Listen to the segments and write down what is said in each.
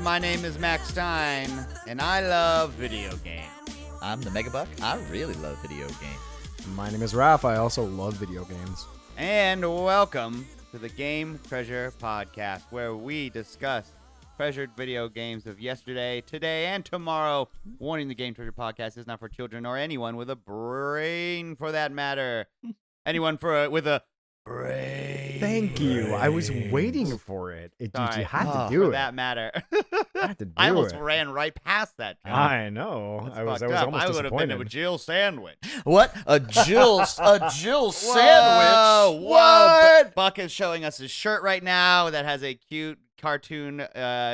My name is Max Stein, and I love video games. I'm the Megabuck. I really love video games. My name is Raph. I also love video games. And welcome to the Game Treasure Podcast, where we discuss treasured video games of yesterday, today, and tomorrow. Warning, the Game Treasure Podcast is not for children or anyone with a brain, for that matter. Anyone with a brain. Thank you. I was waiting for it. You had to do for it. that matter. I almost ran right past that. Joke. I know. That's I was fucked up. almost I would have been disappointed. a Jill sandwich. What? A Jill sandwich? What? Buck is showing us his shirt right now that has a cute cartoon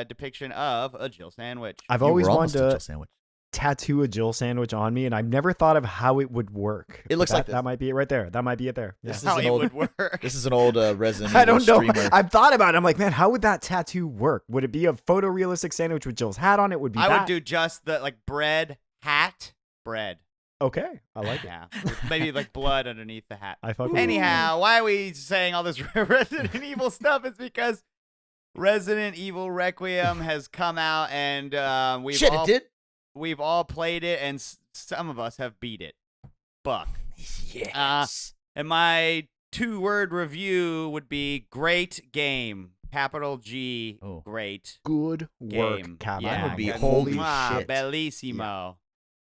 depiction of a Jill sandwich. I've You always were wanted almost a Jill to sandwich. tattoo a Jill sandwich on me, and I've never thought of how it would work. It looks like this. That might be it right there. That might be it there. Yeah. This is How an it old- would work. This is an old Resident I Evil don't know. streamer. I've thought about it. I'm like, man, how would that tattoo work? Would it be a photorealistic sandwich with Jill's hat on it? Would be I that? would do just the bread, hat, bread. Okay, I like it. Yeah. With maybe blood underneath the hat. I fuck with it. Anyhow, why are we saying all this Resident Evil stuff? It's because Resident Evil Requiem has come out, and we've all played it, and some of us have beat it. Buck. Yes. And my 2-word review would be great game. Capital G, Oh. great Good work, game. Cap. Yeah, Mine would be good. holy Mwah, shit. Bellissimo.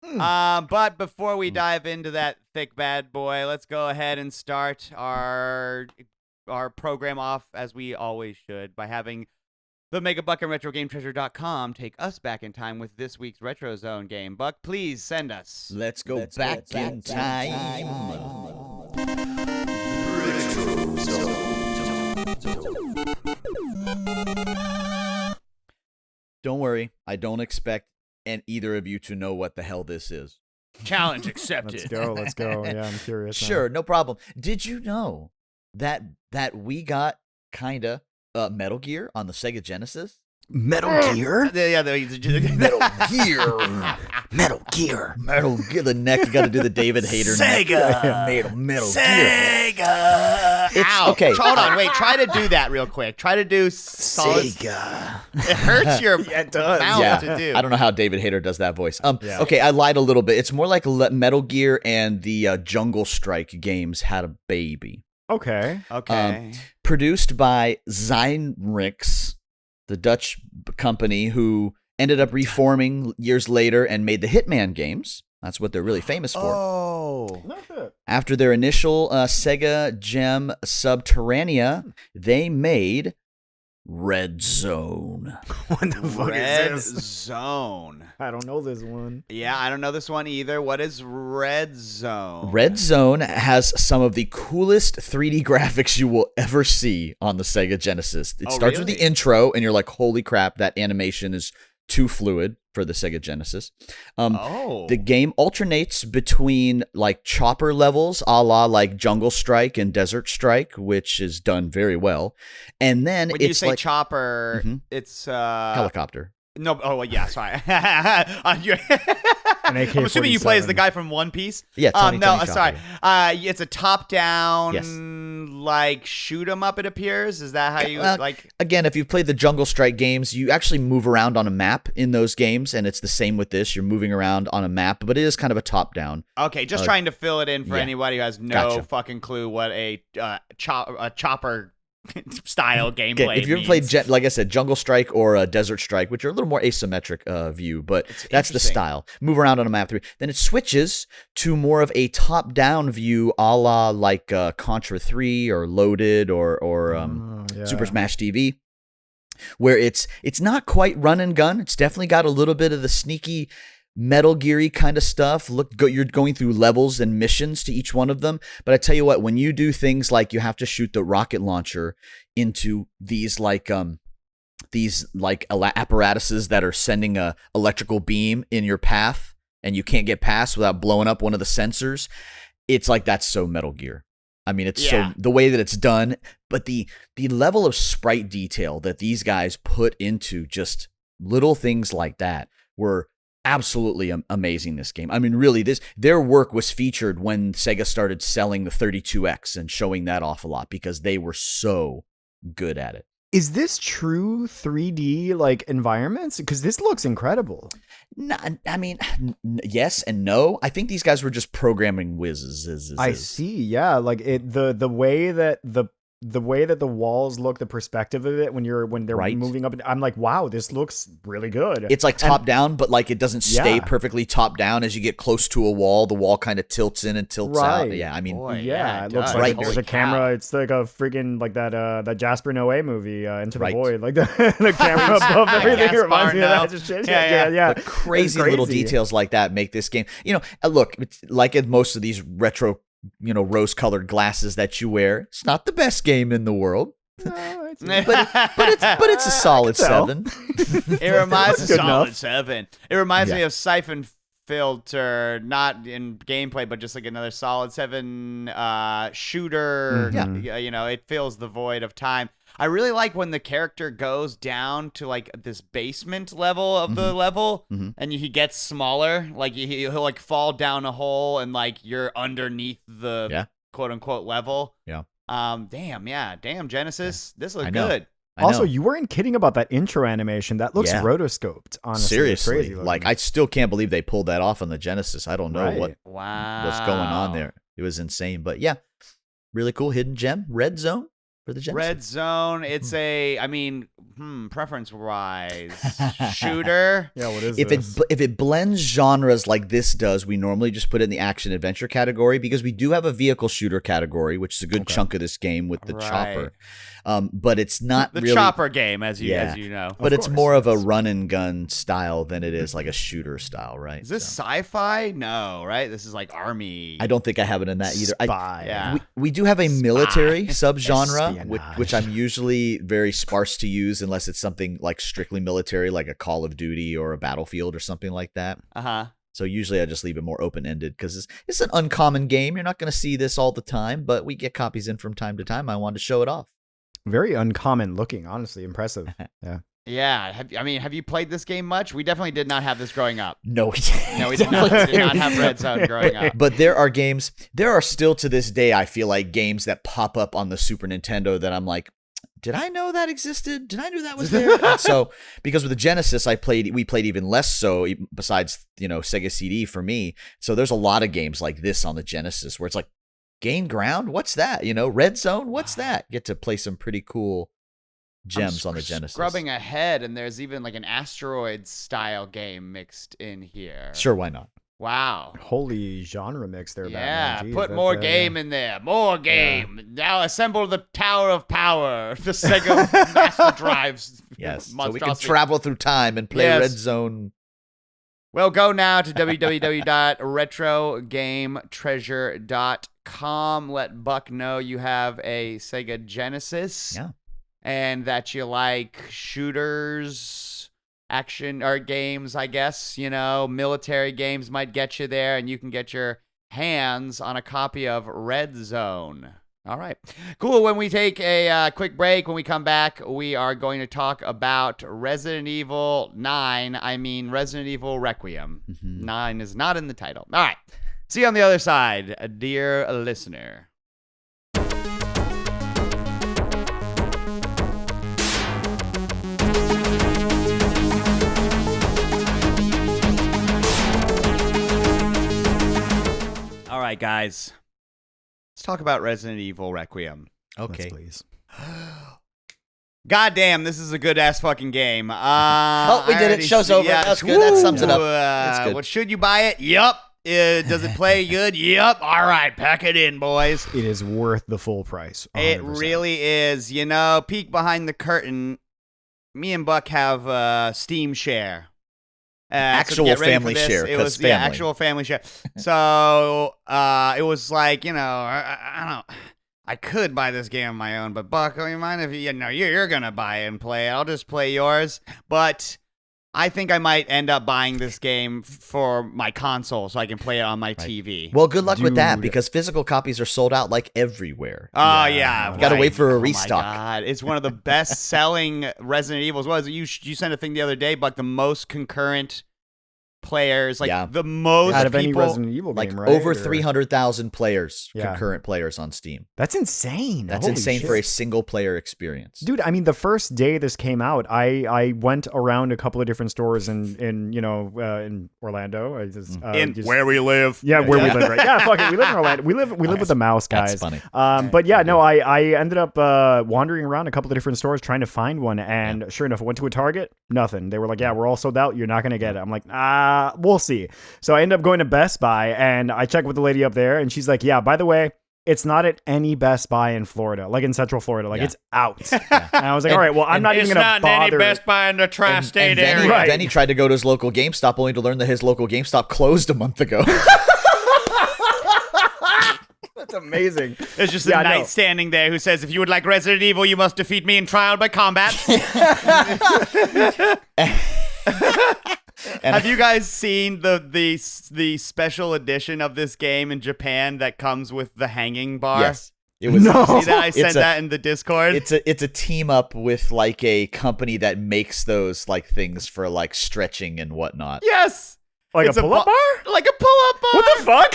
Yeah. But before we dive into that thick bad boy, let's go ahead and start our program off as we always should by having the Megabuck and RetroGameTreasure.com take us back in time with this week's Retro Zone game. Buck, please send us. Let's go back in time. Don't worry, I don't expect either of you to know what the hell this is. Challenge accepted. Let's go. Yeah, I'm curious. now. Sure, no problem. Did you know that we got kinda Metal Gear on the Sega Genesis? Metal Gear? Yeah, Metal Gear. Metal Gear. Metal Gear. The neck. You got to do the David Hayter. Sega. Metal Gear. Sega. Ow. Okay. Hold on. Wait. Try to do that real quick. Try to do solid. Sega. It hurts your Yeah, it does. mouth Yeah, to do. I don't know how David Hayter does that voice. Yeah. Okay, I lied a little bit. It's more like Metal Gear and the Jungle Strike games had a baby. Okay. Okay. Produced by Zynrix, the Dutch company who ended up reforming years later and made the Hitman games. That's what they're really famous for. Oh. After their initial Sega Gem Subterranea, they made Red Zone. What the fuck Red is this? Zone. I don't know this one. Yeah, I don't know this one either. What is Red Zone? Red Zone has some of the coolest 3D graphics you will ever see on the Sega Genesis. It starts with the really? intro, and you're like, holy crap, that animation is too fluid for the Sega Genesis. The game alternates between chopper levels, a la Jungle Strike and Desert Strike, which is done very well. And then when it's you say chopper, Mhm. it's helicopter. No, well, yeah, sorry. An AK-47. I'm assuming you play as the guy from One Piece. Yeah, Tony sorry. Chopper. It's a top-down, Yes. shoot 'em up. It appears. Is that how you Again, if you've played the Jungle Strike games, you actually move around on a map in those games, and it's the same with this. You're moving around on a map, but it is kind of a top-down. Okay, just trying to fill it in for yeah. anybody who has no Gotcha. fucking clue what a chopper style gameplay Okay, if you ever means. played, like I said, Jungle Strike or Desert Strike, which are a little more asymmetric view, but that's the interesting. style. Move around on a map 3. Then it switches to more of a top-down view, a la Contra 3 or Loaded or Yeah. Super Smash TV, where it's not quite run and gun. It's definitely got a little bit of the sneaky Metal Gear-y kind of stuff. You're going through levels and missions to each one of them. But I tell you what, when you do things like you have to shoot the rocket launcher into these apparatuses that are sending a electrical beam in your path, and you can't get past without blowing up one of the sensors, it's that's so Metal Gear. I mean, it's so the way that it's done, but the level of sprite detail that these guys put into just little things like that were absolutely amazing. This game. I mean, really, their work was featured when Sega started selling the 32X and showing that off a lot because they were so good at it. Is this true 3D like environments? Because this looks incredible. No, I mean, yes and no. I think these guys were just programming whizzes. I see. Yeah, like the way that the way that the walls look, the perspective of it when they're Right. moving up, I'm like, wow, this looks really good. It's like top down, but like it doesn't stay Yeah. perfectly top down. As you get close to a wall, the wall kind of tilts in and tilts out. Right. Yeah, I mean, Boy, yeah, it it looks does. like Right. there's a camera. It's like a freaking like that Jasper Noé movie, Into the Right. Void. Like the camera above everything. It Gaspar reminds me of that. Noé. Just shit. Yeah, Yeah. the It's crazy little crazy. details like that make this game. Look, it's like in most of these retro, rose-colored glasses that you wear. It's not the best game in the world, No, but it's a solid tell. 7. It reminds That's me good solid enough. 7. It reminds Yeah. me of Siphon Filter, not in gameplay, but just like another solid 7 shooter. Mhm. It fills the void of time. I really like when the character goes down to like this basement level of the level, Mhm. and he gets smaller. Like he'll like fall down a hole, and like you're underneath the Yeah. quote unquote level. Yeah. Damn Genesis, this looks I know. good. I know. Also, you weren't kidding about that intro animation. That looks Yeah. rotoscoped. Honestly, It's Seriously, crazy like looking. I still can't believe they pulled that off on the Genesis. I don't know Right. what's going on there. It was insane, but yeah, really cool hidden gem, Red Zone for the Genesis. Red Zone. It's preference wise, shooter. Yeah, what is If this? it blends genres like this does, we normally just put it in the action adventure category because we do have a vehicle shooter category, which is a good chunk of this game with the Right. chopper. But it's not The really chopper game, as you Yeah. know. But Of it's course, more of a yes. run and gun style than it is like a shooter style, right? Is this So, sci-fi? No, right? This is like army. I don't think I have it in that either. Spy. Yeah. We do have a military subgenre, which Espionage. I'm usually very sparse to use unless it's something like strictly military, like a Call of Duty or a Battlefield or something like that. Uh-huh. So usually I just leave it more open-ended because it's an uncommon game. You're not going to see this all the time, but we get copies in from time to time. I wanted to show it off. Very uncommon looking, honestly. Impressive. Yeah. Yeah. Have you played this game much? We definitely did not have this growing up. No, we didn't. No, we did not. We did not have Red Zone growing up. But there are still to this day, I feel like, games that pop up on the Super Nintendo that I'm like, did I know that existed? Did I know that was there? And so, because with the Genesis, we played even less so, besides, Sega CD for me. So there's a lot of games like this on the Genesis where it's like, Gain Ground? What's that? Red Zone? What's that? Get to play some pretty cool gems on the Genesis. Scrubbing ahead, and there's even like an asteroid style game mixed in here. Sure, why not? Wow. Holy genre mix there, Yeah, Batman. Jeez, put that's, more game in there. More game. Now assemble the Tower of Power. The Sega Master Drives. Yes. So we can monstrosity. travel through time and play Yes. Red Zone. Well, go now to www.retrogametreasure.com. Let Buck know you have a Sega Genesis. Yeah. And that you like shooters, action or games, I guess. Military games might get you there, and you can get your hands on a copy of Red Zone. All right. Cool. When we take a quick break, when we come back, we are going to talk about Resident Evil 9. I mean, Resident Evil Requiem. 9 is not in the title. All right. See you on the other side, dear listener. All right, guys. Let's talk about Resident Evil Requiem. Okay. Yes, please. God damn, this is a good ass fucking game. Oh, we I did it. already Show's see- over. That's good. That sums it up. That's good. What should you buy it? Yup. Does it play good? Yup. All right, pack it in, boys. It is worth the full price. It 100%. really is. Peek behind the curtain. Me and Buck have Steam share. Actual get ready for family this. share, It 'cause was family. actual family share. So it was like I don't. I could buy this game on my own, but Buck, I mind if you're gonna buy it and play it. I'll just play yours. But I think I might end up buying this game for my console so I can play it on my TV. Well, good luck with that Dude. because physical copies are sold out like everywhere. Oh yeah, Gotta wait for a Oh, my restock. God. It's one of the best-selling Resident Evils. Was you sent a thing the other day, but the most concurrent players, like Yeah. the most out of any people. Resident Evil Like game, right? over Or- 300,000 players, Yeah. concurrent players on Steam. That's insane. That's Holy insane shit. for a single player experience. Dude, I mean, the first day this came out, I went around a couple of different stores in Orlando. I just, Where we live. Yeah, where we live, right? Yeah, fuck it. We live in Orlando. We live with the mouse, guys. That's funny. But yeah, no, I ended up wandering around a couple of different stores trying to find one, and sure enough, I went to a Target, nothing. They were like, yeah, we're all sold out. You're not gonna get it. I'm like, we'll see. So I ended up going to Best Buy, and I checked with the lady up there, and she's like, yeah, by the way, it's not at any Best Buy in Florida, like in Central Florida. Like, it's out. And I was like, all right, well, I'm not even going to bother. It's not any Best Buy in the tri-state then area. Right. Then he tried to go to his local GameStop, only to learn that his local GameStop closed a month ago. That's amazing. There's just a knight standing there who says, if you would like Resident Evil, you must defeat me in trial by combat. Have you guys seen the special edition of this game in Japan that comes with the hanging bar? Yes. It was No. See that? I sent that in the Discord. It's a team up with like a company that makes those like things for like stretching and whatnot. Yes. Like It's a pull-up bar? Like a pull-up bar. What the fuck?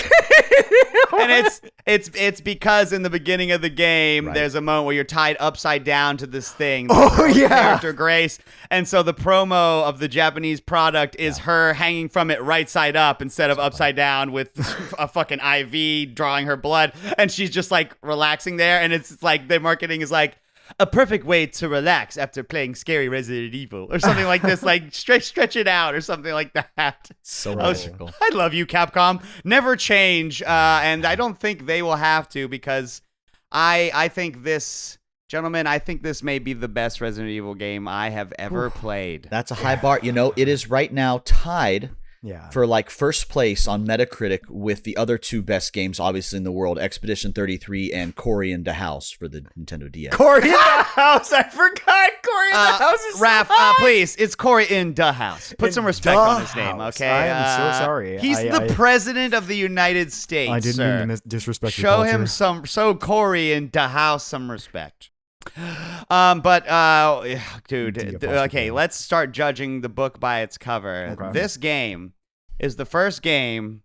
And it's because in the beginning of the game, Right. there's a moment where you're tied upside down to this thing. Oh, yeah. Character Grace. And so the promo of the Japanese product is her hanging from it right side up instead of upside down with a fucking IV drawing her blood. And she's just like relaxing there. And it's like the marketing is like, a perfect way to relax after playing scary Resident Evil or something like this, like stretch it out or something like that. So I magical. love you, Capcom. Never change, and I don't think they will have to because I think this, gentlemen, I think this may be the best Resident Evil game I have ever played. That's a high bar. You know, it is right now tied for like first place on Metacritic with the other two best games, obviously in the world, Expedition 33 and Cory in the House for the Nintendo DS. Cory in the House. I forgot Cory in the House is Raph, please, it's Cory in the House. Put some respect on his name, okay? I am so sorry. He's the president of the United States. I didn't sir. mean to disrespect your Show culture. him show Cory in the House some respect. Dude, okay, let's start judging the book by its cover. Okay. This game is the first game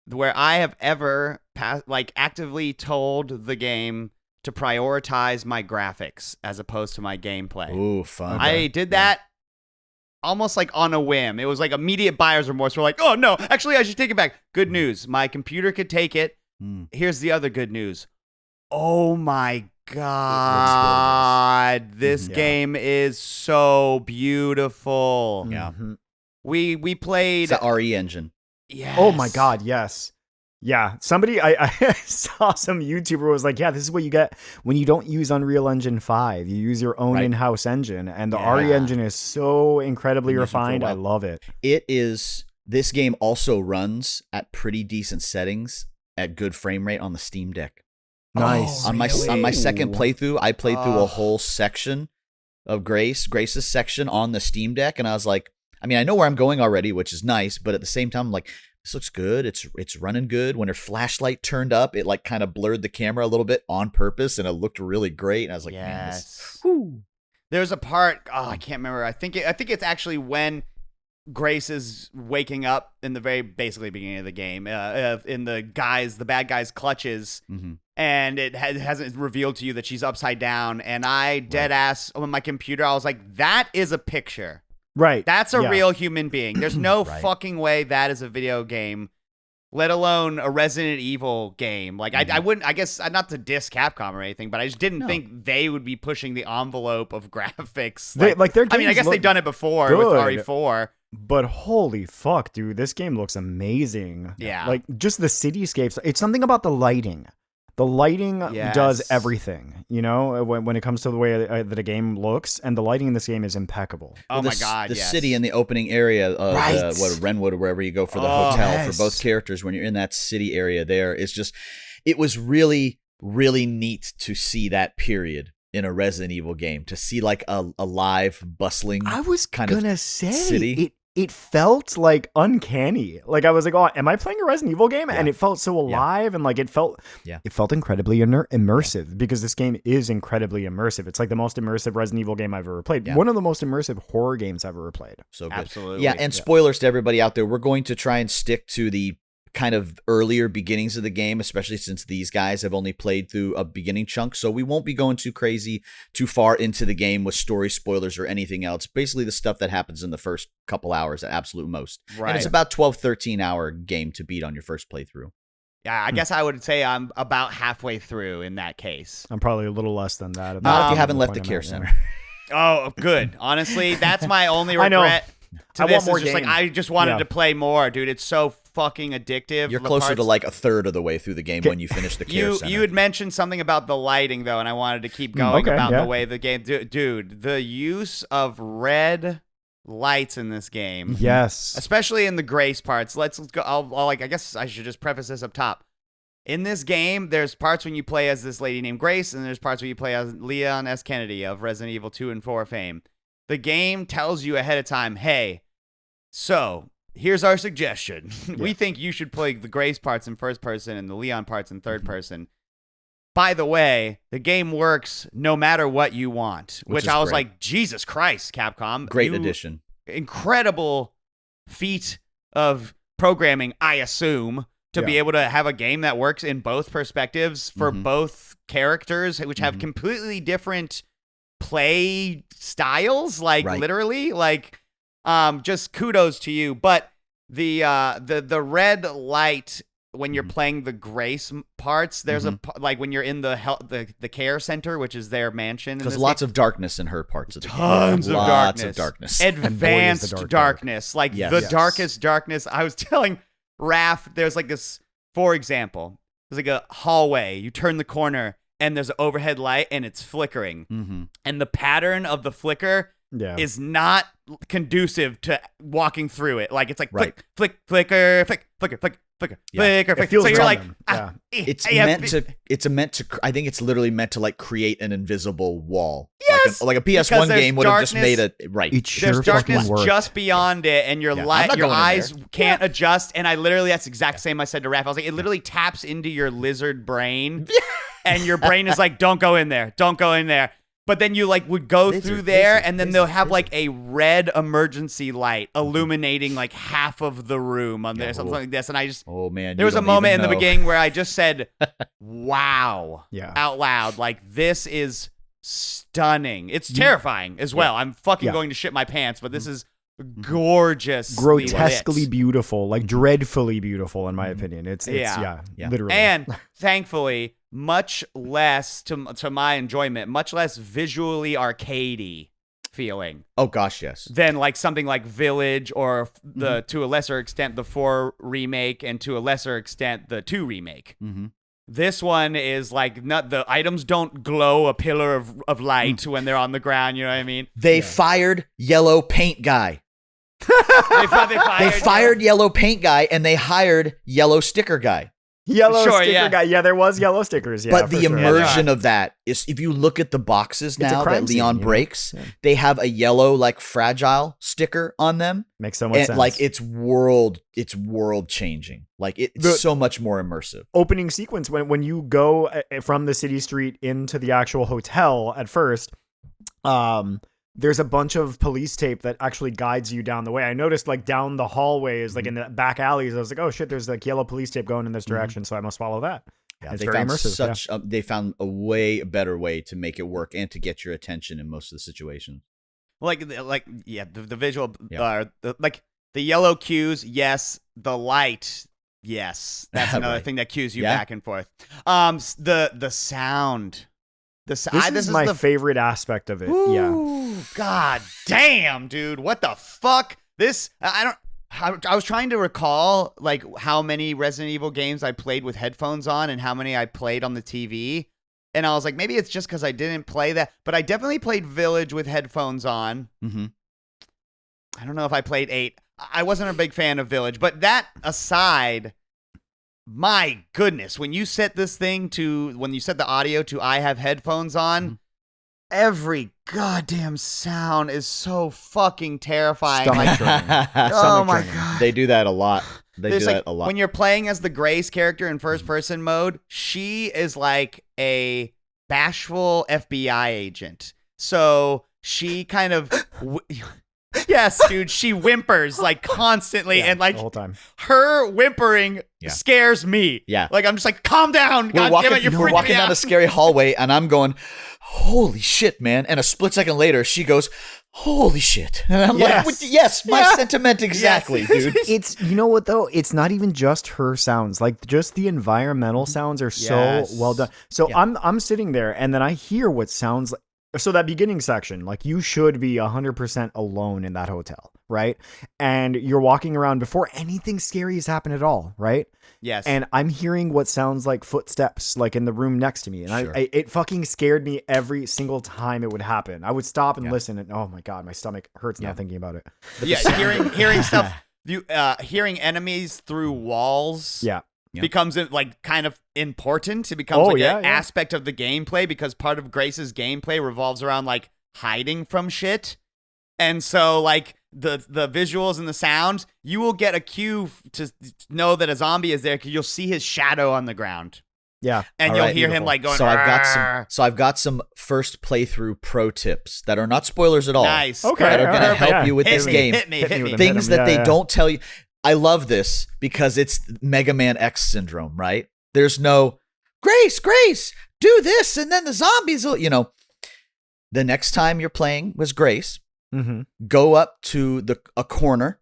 where I have ever actively told the game to prioritize my graphics as opposed to my gameplay. Ooh, fun. I did that almost like on a whim. It was like immediate buyer's remorse. We're like, oh no, actually I should take it back. Good news. My computer could take it. Here's the other good news. Oh my God. This game is so beautiful. Yeah. We played It's the RE engine. Yes. Oh my God, yes. Yeah, somebody, I saw some YouTuber was like, yeah, this is what you get when you don't use Unreal Engine 5. You use your own in-house engine, and the RE engine is so incredibly refined. I love it. This game also runs at pretty decent settings at good frame rate on the Steam Deck. Nice. On my second playthrough, I played through a whole section of Grace's section on the Steam Deck, and I was like, I mean, I know where I'm going already, which is nice, but at the same time, I'm like, this looks good. It's running good. When her flashlight turned up, it like kind of blurred the camera a little bit on purpose, and it looked really great. And I was like, There's a part, I can't remember. I think it's actually when Grace is waking up in the very basically beginning of the game, in the bad guy's clutches, and it hasn't revealed to you that she's upside down. And I dead ass on my computer, I was like, that is a picture. Right. That's a real human being. There's no fucking way that is a video game, let alone a Resident Evil game. Like, I wouldn't, I guess, not to diss Capcom or anything, but I just didn't think they would be pushing the envelope of graphics. I mean, I guess they've done it before with RE4. But holy fuck, dude, this game looks amazing. Yeah. Like, just the cityscapes. It's something about the lighting. The lighting does everything, you know, when it comes to the way that a game looks, and the lighting in this game is impeccable. Oh my God, the city in the opening area of Renwood or wherever you go for the hotel for both characters, when you're in that city area there, is just, it was really, really neat to see that period in a Resident Evil game, to see like a live, bustling I was kind gonna of say city. it felt like uncanny. Like I was like, oh, am I playing a Resident Evil game? Yeah. And it felt so alive, and like it felt incredibly immersive because this game is incredibly immersive. It's like the most immersive Resident Evil game I've ever played. Yeah. One of the most immersive horror games I've ever played. So good. Absolutely. Yeah, and spoilers to everybody out there. We're going to try and stick to the kind of earlier beginnings of the game, especially since these guys have only played through a beginning chunk. So we won't be going too crazy, too far into the game with story spoilers or anything else. Basically the stuff that happens in the first couple hours at absolute most. Right. And it's about 12, 13 hour game to beat on your first playthrough. Yeah, I guess I would say I'm about halfway through in that case. I'm probably a little less than that. Not if you haven't left the care center. Oh, good. Honestly, that's my only I know. regret. To I this want more is just game. like I just wanted to play more, dude. It's so fucking addictive. You're The closer to parts- like a third of the way through the game when you finish the care center. You had mentioned something about the lighting though, and I wanted to keep going about the way the game. Dude, the use of red lights in this game, Yes, especially in the Grace parts. Let's go. I guess I should just preface this up top. In this game, there's parts when you play as this lady named Grace, and there's parts where you play as Leon S. Kennedy of Resident Evil 2 and 4 fame. The game tells you ahead of time, hey, so here's our suggestion. We think you should play the Grace parts in first person and the Leon parts in third person. By the way, the game works no matter what you want, which I was like, Jesus Christ, Capcom. Great addition. Incredible feat of programming, I assume, to be able to have a game that works in both perspectives for both characters, which have completely different play styles, like literally, like just kudos to you. But the red light when you're playing the Grace parts, there's like when you're in the care center, which is their mansion. There's lots of darkness in her parts of the game. Tons of lots of darkness. Advanced darkness. Like the darkest darkness. I was telling Raph, there's like this, for example, there's like a hallway. You turn the corner and there's an overhead light and it's flickering. And the pattern of the flicker is not conducive to walking through it. Like it's like flick, flick, flicker, flick, flicker, flick, flicker, flicker, flick. feels so you're like, it's meant to, I think it's literally meant to like create an invisible wall. Yes! Like a PS1 game would have just made it, There's darkness just beyond it, and your eyes can't adjust. And I literally, that's the exact same I said to Raph. I was like, it literally taps into your lizard brain, and your brain is like, don't go in there. Don't go in there. But then you like would go through there, and then they'll have like a red emergency light illuminating like half of the room on there, something like this. And I just, there was a moment in the beginning where I just said, "Wow," out loud, like this is stunning. It's terrifying as well. I'm fucking going to shit my pants, but this is gorgeous, grotesquely beautiful, like dreadfully beautiful, in my opinion. It's literally, and thankfully. Much less, to my enjoyment, much less visually arcadey feeling. Oh gosh, yes. Than like something like Village or to a lesser extent the 4 remake and to a lesser extent the 2 remake. This one is like the items don't glow a pillar of light when they're on the ground. You know what I mean? They fired yellow paint guy. they fired yellow paint guy and they hired yellow sticker guy. Yellow sticker guy. Yeah, there was yellow stickers. Yeah, but the immersion of that is, if you look at the boxes now that Leon breaks, they have a yellow like fragile sticker on them. Makes so much sense. Like it's world changing. Like it's so much more immersive. Opening sequence when you go from the city street into the actual hotel at first, there's a bunch of police tape that actually guides you down the way. I noticed like down the hallways, like in the back alleys, I was like, oh shit, there's like yellow police tape going in this direction, so I must follow that. Yeah, it's very immersive. They found a way better way to make it work and to get your attention in most of the situations. The visual, like the yellow cues, yes. The light, yes. That's another thing that cues you back and forth. The sound. This is my favorite aspect of it. Ooh, God damn, dude. What the fuck? I was trying to recall like how many Resident Evil games I played with headphones on and how many I played on the TV. And I was like, maybe it's just because I didn't play that. But I definitely played Village with headphones on. I don't know if I played 8. I wasn't a big fan of Village. But that aside... My goodness, when you set the audio to I have headphones on, every goddamn sound is so fucking terrifying. Stomach churning. Oh my god. They do that a lot. They do that a lot. When you're playing as the Grace character in first person mode, she is like a bashful FBI agent. So she kind of yes, dude, she whimpers like constantly and like the whole time. Her whimpering scares me. Yeah. Like I'm just like, calm down. God damn it, you're we're freaking walking me down out. a scary hallway and I'm going, holy shit, man. And a split second later, she goes, holy shit. And I'm like, yes, my sentiment exactly, dude. It's, you know what though? It's not even just her sounds. Like just the environmental sounds are so well done. So I'm sitting there and then I hear what sounds like. So that beginning section, like you should be 100% alone in that hotel, right? And you're walking around before anything scary has happened at all, right? Yes. And I'm hearing what sounds like footsteps, like in the room next to me, and it fucking scared me every single time it would happen. I would stop and listen, and oh my god, my stomach hurts now thinking about it. But hearing stuff, hearing enemies through walls. Becomes like kind of important. It becomes an aspect of the gameplay because part of Grace's gameplay revolves around like hiding from shit. And so like the visuals and the sounds, you will get a cue to know that a zombie is there because you'll see his shadow on the ground. Yeah. And you'll hear him like going, So I've got some first playthrough pro tips that are not spoilers at all. Nice. Okay. That are going to help you with this game. Hit me. Things that they don't tell you. I love this because it's Mega Man X syndrome, right? There's no, Grace, do this, and then the zombies will, the next time you're playing with Grace, go up to a corner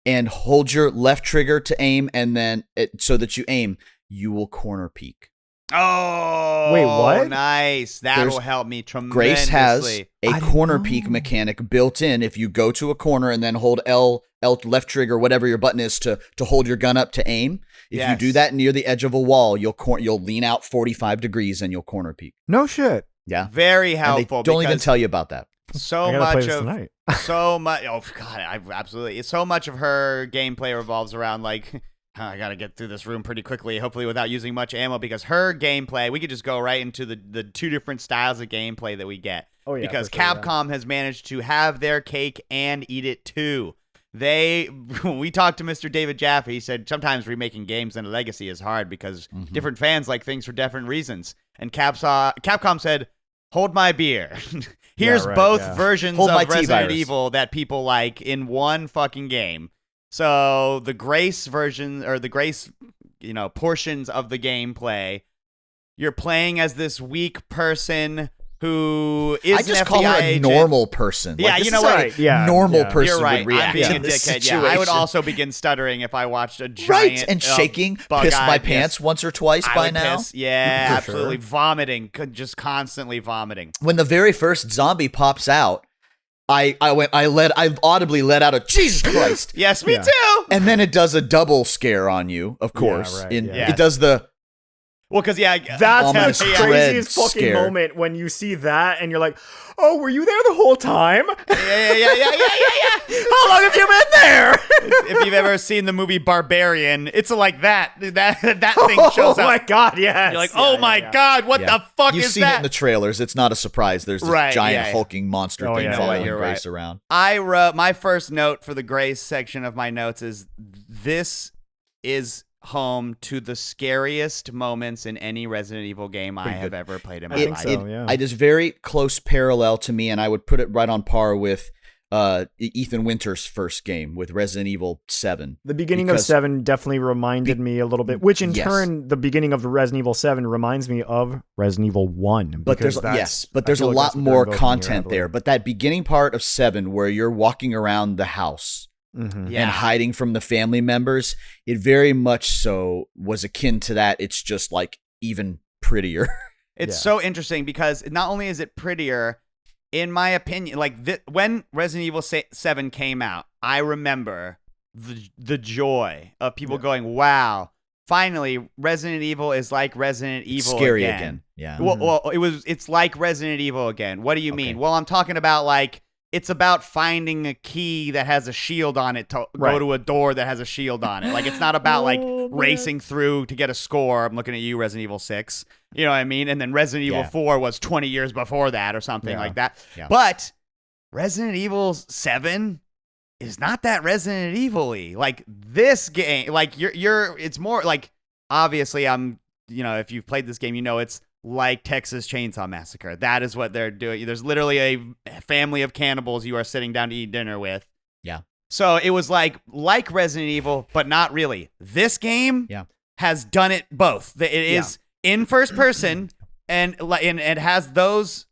and hold your left trigger to aim, and then so that you aim, you will corner peek. Oh, wait, what? Nice. That'll help me tremendously. Grace has a corner peek mechanic built in. If you go to a corner and then hold L left trigger, whatever your button is to hold your gun up to aim. If you do that near the edge of a wall, you'll lean out 45 degrees and you'll corner peek. No shit. Yeah. Very helpful. And they don't even tell you about that. So much of absolutely. So much of her gameplay revolves around like, I gotta get through this room pretty quickly, hopefully without using much ammo, because her gameplay, we could just go right into the two different styles of gameplay that we get. Oh, yeah, because for sure, Capcom has managed to have their cake and eat it too. When we talked to Mr. David Jaffe, he said sometimes remaking games in a legacy is hard because different fans like things for different reasons. And Capcom said, hold my beer. Here's both versions of Resident Evil that people like in one fucking game. So the Grace version, or the Grace, portions of the gameplay, you're playing as this weak person who is I just an call FBI her a agent. normal person. Yeah, like, you know what? Right. Yeah, normal person You're right. would react I'm being to a this dickhead. situation. Yeah, I would also begin stuttering if I watched a giant Right, and shaking, pissed my pants once or twice by now. Yeah, For absolutely. sure. Vomiting, just constantly vomiting. When the very first zombie pops out, I audibly let out a Jesus Christ. Yes, me Yeah. too. And then it does a double scare on you, of course. right, It does the Well, because That's Ominous the dread craziest fucking scare. moment when you see that and you're like, oh, were you there the whole time? yeah. How long have you been there? If you've ever seen the movie Barbarian, it's like that thing shows Oh up. my god, yes. You're like, oh my god, what the fuck You've is seen that? it in the trailers. It's not a surprise. There's this giant hulking monster Oh, thing yeah, following you're Grace right. around. I wrote my first note for the Grace section of my notes is this is home to the scariest moments in any Resident Evil game I have ever played in my think life. so. yeah. It is very close parallel to me, and I would put it right on par with Ethan Winter's first game with Resident Evil 7. The beginning of 7 definitely reminded me a little bit, which in turn, the beginning of Resident Evil 7 reminds me of Resident Evil 1. But there's a lot more content there. But that beginning part of 7 where you're walking around the house and hiding from the family members, it very much so was akin to that. It's just like even prettier. It's so interesting because not only is it prettier, in my opinion, like when Resident Evil 7 came out, I remember the joy of people going, wow, finally Resident Evil is like Resident Evil scary again. again. Yeah. Well, it's like Resident Evil again. What do you mean? Well, I'm talking about like it's about finding a key that has a shield on it to go to a door that has a shield on it. Like, it's not about like racing through to get a score. I'm looking at you, Resident Evil 6. You know what I mean? And then Resident Evil 4 was 20 years before that or something like that. Yeah. But Resident Evil 7 is not that Resident Evil-y. Like, this game, like, it's more like, obviously, if you've played this game, you know it's like Texas Chainsaw Massacre. That is what they're doing. There's literally a family of cannibals you are sitting down to eat dinner with. Yeah. So it was like Resident Evil, but not really. This game has done it both. It is in first person and it has those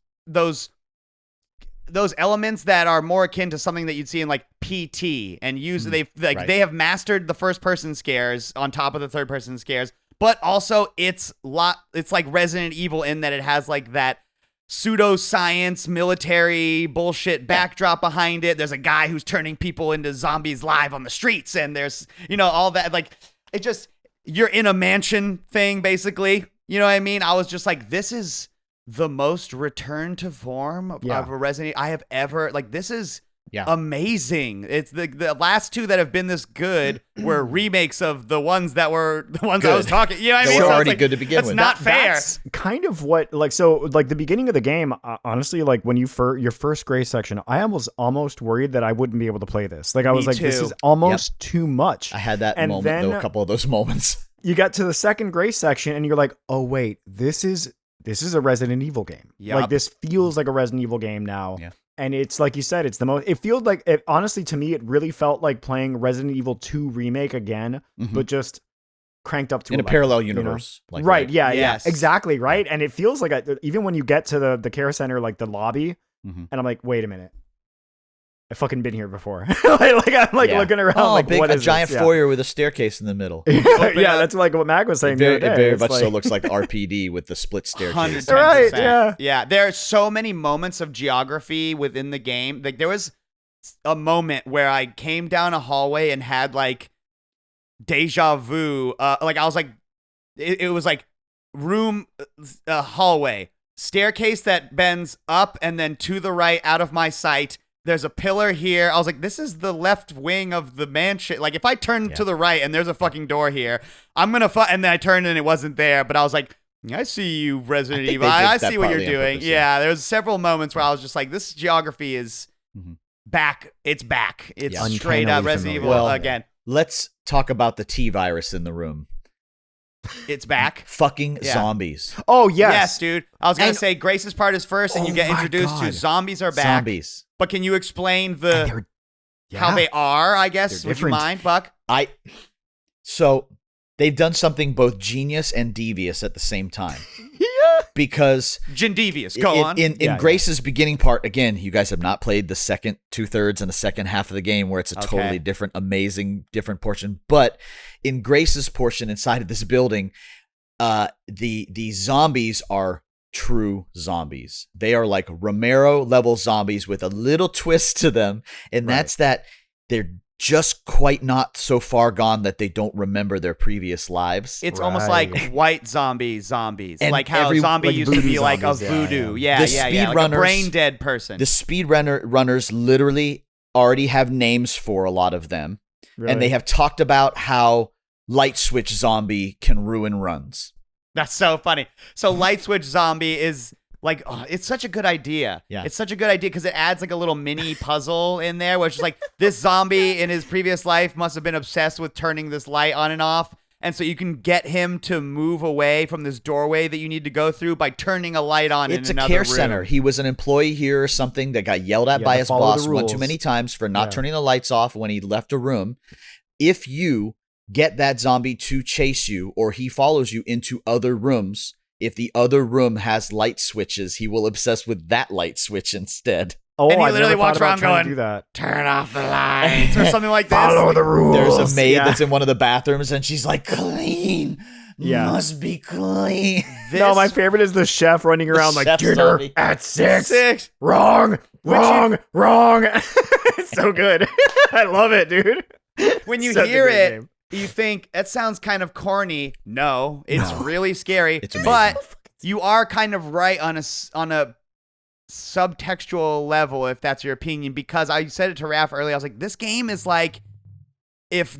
elements that are more akin to something that you'd see in like PT, and they have mastered the first person scares on top of the third person scares. But also, it's like Resident Evil in that it has like that pseudoscience, military bullshit backdrop behind it. There's a guy who's turning people into zombies live on the streets, and there's all that. Like, it just, you're in a mansion thing basically. You know what I mean? I was just like, this is the most return to form of a Resident Evil I have ever. Like, this is amazing. It's the last two that have been this good were remakes of the ones that were the ones I was talking. You know what I mean? They were so already good to begin with. That's not fair. That's kind of what, like, so like the beginning of the game, honestly, like when your first gray section, I was almost worried that I wouldn't be able to play this. Like, I was this is almost too much. I had that moment, though, a couple of those moments. You got to the second gray section and you're like, oh wait, this is a Resident Evil game. Yep. Like, this feels like a Resident Evil game now. Yeah. And it's like you said, it's the most. It feels like honestly, to me, it really felt like playing Resident Evil 2 remake again, but just cranked up to in 11, a parallel universe. Like, right? Yeah, exactly. Right. And it feels like even when you get to the care center, like the lobby, and I'm like, wait a minute, I've fucking been here before. I'm looking around, like, big, what a is giant this? foyer with a staircase in the middle. That's like what Mag was saying. It very much so looks like RPD with the split staircase. 110%. Right? Yeah. There are so many moments of geography within the game. Like, there was a moment where I came down a hallway and had like deja vu. Like, I was like, it was like room, hallway, staircase that bends up and then to the right out of my sight. There's a pillar here. I was like, this is the left wing of the mansion. Like, if I turn to the right and there's a fucking door here, I'm going to and then I turned and it wasn't there. But I was like, I see you, Resident Evil. I see what you're doing. Purpose, there's several moments where I was just like, this geography is back. It's back. It's straight up Resident Evil again. Let's talk about the T virus in the room. It's back. Fucking zombies. Oh, yes. Yes, dude. I was going to say Grace's part is first and you get introduced to zombies are back. Zombies. But can you explain how they are, I guess? Would you mind, Buck? So they've done something both genius and devious at the same time. Because devious. Go on. In Grace's beginning part, again, you guys have not played the second 2/3 and the second half of the game where it's a totally different, amazing, different portion. But in Grace's portion inside of this building, the zombies are true zombies. They are like Romero level zombies with a little twist to them, and that's that they're just quite not so far gone that they don't remember their previous lives. It's almost like white zombies, and like how zombie used to be like a voodoo. Like a brain dead person. The speed runners literally already have names for a lot of them, and they have talked about how light switch zombie can ruin runs. That's so funny. So light switch zombie is like, it's such a good idea. Yeah. It's such a good idea because it adds like a little mini puzzle in there, which is like this zombie in his previous life must have been obsessed with turning this light on and off. And so you can get him to move away from this doorway that you need to go through by turning a light on in another room. It's a care center. He was an employee here or something that got yelled at by his boss one too many times for not turning the lights off when he left a room. If you get that zombie to chase you or he follows you into other rooms, if the other room has light switches, he will obsess with that light switch instead. Oh, and he literally walks around going, turn off the lights or something like this. Follow the rules. There's a maid that's in one of the bathrooms and she's like, clean. Must be clean. No, my favorite is the chef running around like, dinner at 6. Wrong. It's so good. I love it, dude. When you hear it, game. You think, that sounds kind of corny. No, it's really scary. It's amazing. But you are kind of right on a subtextual level, if that's your opinion, because I said it to Raph earlier. I was like, this game is like if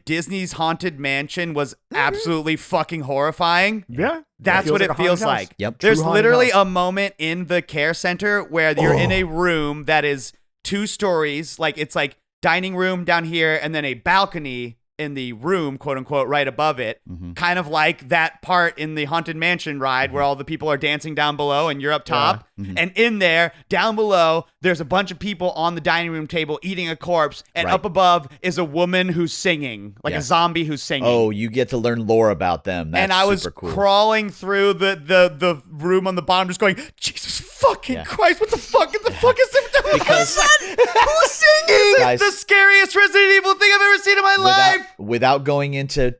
Disney's Haunted Mansion was absolutely fucking horrifying. Yeah. That's what it feels like. Yep. There's literally a moment in the care center where you're in a room that is 2 stories. Like it's like dining room down here and then a balcony in the room, quote unquote, right above it. Kind of like that part in the Haunted Mansion ride where all the people are dancing down below and you're up top. And in there, down below, there's a bunch of people on the dining room table eating a corpse. And up above is a woman who's singing, like a zombie who's singing. Oh, you get to learn lore about them. That's and I was super cool. crawling through the room on the bottom, just going, Jesus fucking Christ, what the fuck? What the fuck is this? Because who's singing? Guys, the scariest Resident Evil thing I've ever seen in my life. Without going into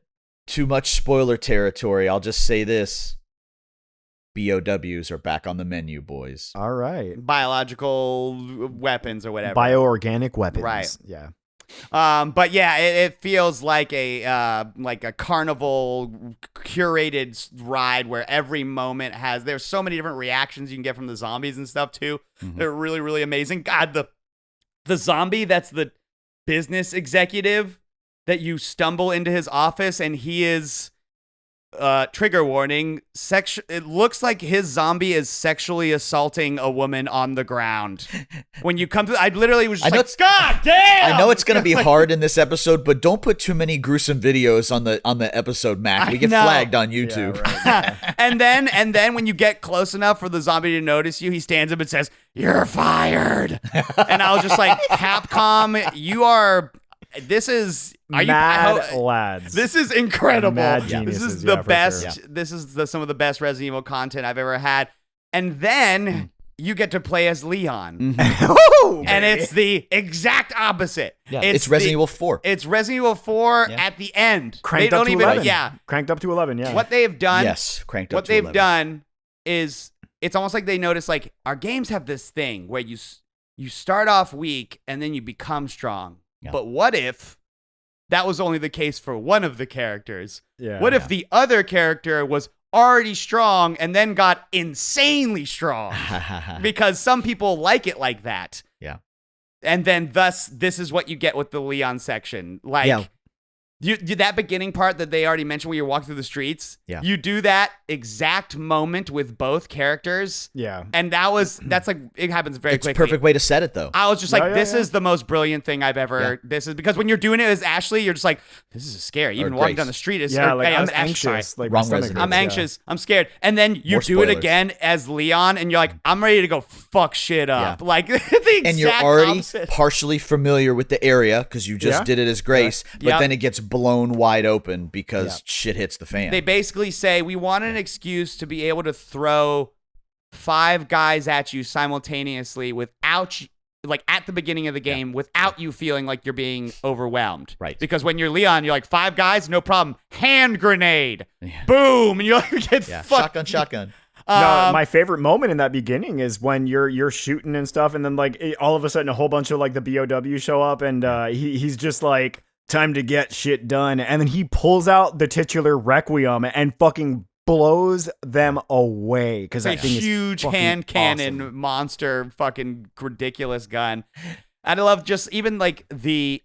too much spoiler territory, I'll just say this. BOWs are back on the menu, boys. All right. Biological weapons or whatever. Bioorganic weapons. Right. Yeah. But yeah, it feels like a carnival curated ride where every moment there's so many different reactions you can get from the zombies and stuff too. They're really, really amazing. God, the zombie that's the business executive that you stumble into his office and he is trigger warning, it looks like his zombie is sexually assaulting a woman on the ground. When you come to, I literally was just God damn! I know it's gonna be hard in this episode, but don't put too many gruesome videos on the episode, Mac. We get flagged on YouTube. Yeah, right. and then when you get close enough for the zombie to notice you, he stands up and says, "You're fired." And I was just like, Capcom, you are. This is lads. This is incredible. Mad This geniuses, is the best. sure. This is some of the best Resident Evil content I've ever had. And then you get to play as Leon, and it's the exact opposite. Yeah, it's Resident Evil 4. It's Resident Evil 4 at the end. Cranked they up don't to even. 11. Yeah, Cranked up to 11. Yeah. what they've done. Yes, cranked up What to they've 11. done is it's almost like they notice like our games have this thing where you start off weak and then you become strong. Yeah. But what if that was only the case for one of the characters? Yeah. What if the other character was already strong and then got insanely strong? Because some people like it like that. Yeah. And then thus, this is what you get with the Leon section. Like, you that beginning part that they already mentioned where you're walking through the streets. Yeah. You do that exact moment with both characters. Yeah. And that's like, it happens very It's quickly. a perfect way to set it, though. I was just like, Yeah, this yeah. is the most brilliant thing I've ever. This is because when you're doing it as Ashley, you're just like, this is scary. Even walking Grace. down the street is. Yeah, or, like hey, I'm Ashley, anxious. Like Wrong my stomach resident. hurts, I'm yeah. anxious. I'm scared. And then you More do it spoilers. again as Leon, and you're like, I'm ready to go fuck shit up. Yeah. Like the exact And you're already opposite. partially familiar with the area because you just Yeah. did it as Grace, but Yep. then it gets blown wide open because shit hits the fan. They basically say we want an excuse to be able to throw 5 guys at you simultaneously without like at the beginning of the game without you feeling like you're being overwhelmed. Right. Because when you're Leon, you're like 5 guys, no problem. Hand grenade. Boom. And you're like, get fucked. Shotgun. No, my favorite moment in that beginning is when you're shooting and stuff, and then like all of a sudden a whole bunch of like the BOW show up, and he's just like, time to get shit done, and then he pulls out the titular Requiem and fucking blows them away because that a thing is huge fucking hand cannon awesome. monster fucking ridiculous gun. And I love just even like the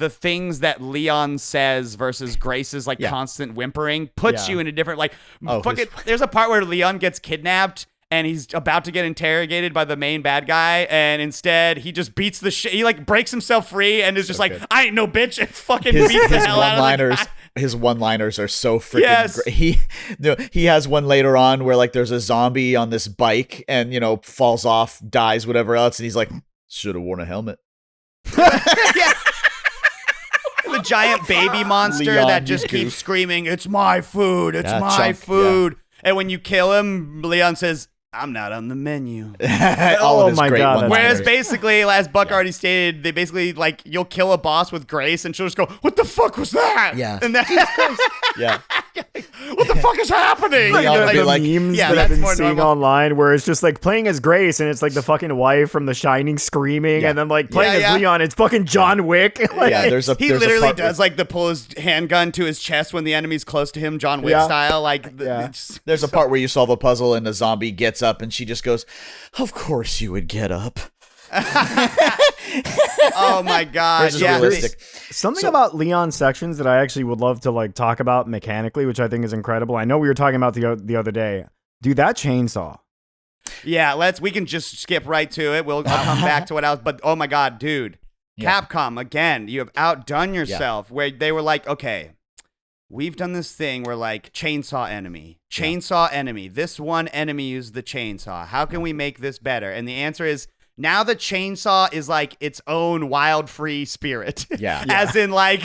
things that Leon says versus Grace's like constant whimpering puts Yeah. you in a different like Oh, fucking there's a part where Leon gets kidnapped and he's about to get interrogated by the main bad guy, and instead he just beats the shit. He like breaks himself free and is just like, I ain't no bitch, and fucking beats the hell out of the guy. His one-liners are so freaking Yes. great. He has one later on where like there's a zombie on this bike and falls off, dies, whatever else, and he's like, should have worn a helmet. Yeah. The giant baby monster Leon, that just you keeps goof. screaming, it's my food, it's Yeah, my chunk, food. And when you kill him, Leon says, I'm not on the menu. All Oh of his my great God, that's Whereas one-liners. basically, as Buck already stated, they basically like you'll kill a boss with Grace, and she'll just go, "What the fuck was that?" Yeah. and that, Yeah. what the fuck is happening? Leon would be the like, memes yeah, that I've that's been more seeing normal. online where it's just like playing as Grace and it's like the fucking wife from The Shining screaming, and then like playing as Leon, it's fucking John Wick. Like, Yeah, he there's a literally part does like the pull his handgun to his chest when the enemy's close to him, John Wick Yeah. style. Like, There's a part where you solve a puzzle and the zombie gets up and she just goes, "Of course you would get up." oh my god, Hers is yeah. realistic. Something about Leon sections that I actually would love to like talk about mechanically, which I think is incredible. I know we were talking about the other day. Dude, that chainsaw. Yeah, we can just skip right to it. I'll come back to what else. But oh my god, dude, Yeah. Capcom again, you have outdone yourself. Where they were like, okay, we've done this thing where like chainsaw enemy. This one enemy uses the chainsaw. How can we make this better? And the answer is, now the chainsaw is like its own wild free spirit. Yeah. As in like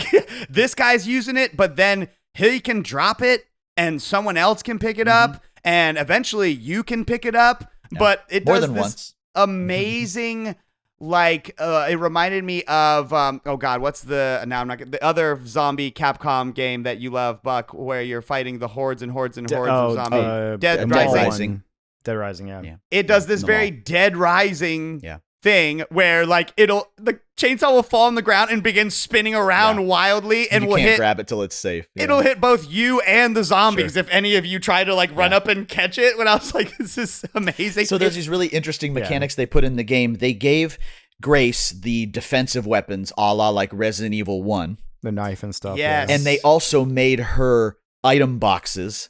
this guy's using it, but then he can drop it and someone else can pick it up and eventually you can pick it up. Yeah. But it More does than this once. amazing like it reminded me of oh god, what's the other zombie Capcom game that you love, Buck, where you're fighting the hordes and hordes and hordes of zombies. Dead Rising. Dead Rising, yeah. It does this very Dead Rising thing where like the chainsaw will fall on the ground and begin spinning around wildly and you will can't grab it till it's safe. Yeah. It'll hit both you and the zombies if any of you try to like run up and catch it. When I was like, this is amazing. So there's these really interesting mechanics they put in the game. They gave Grace the defensive weapons a la like Resident Evil 1. The knife and stuff. Yes. Yeah. And they also made her item boxes,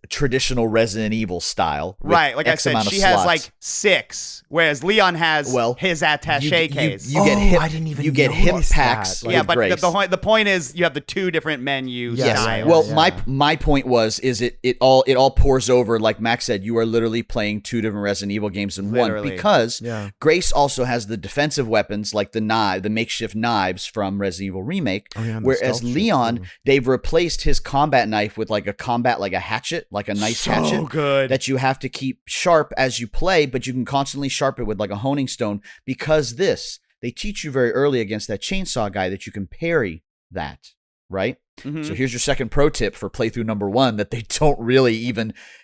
traditional Resident Evil style. Right, like X I said, amount of she has slots. like 6, whereas Leon has his attaché case. You get hip, I didn't even you get hip notice packs. that. with yeah, but Grace. the point is you have the 2 different menu Yes. styles. Well, my point is it all pours over, like Max said, you are literally playing 2 different Resident Evil games in one, because Grace also has the defensive weapons like the makeshift knives from Resident Evil Remake, whereas Leon, they've replaced his combat knife with like a hatchet, like a nice hatchet good. that you have to keep sharp as you play, but you can constantly sharpen it with like a honing stone, because they teach you very early against that chainsaw guy that you can parry that, right? So here's your second pro tip for playthrough number 1 that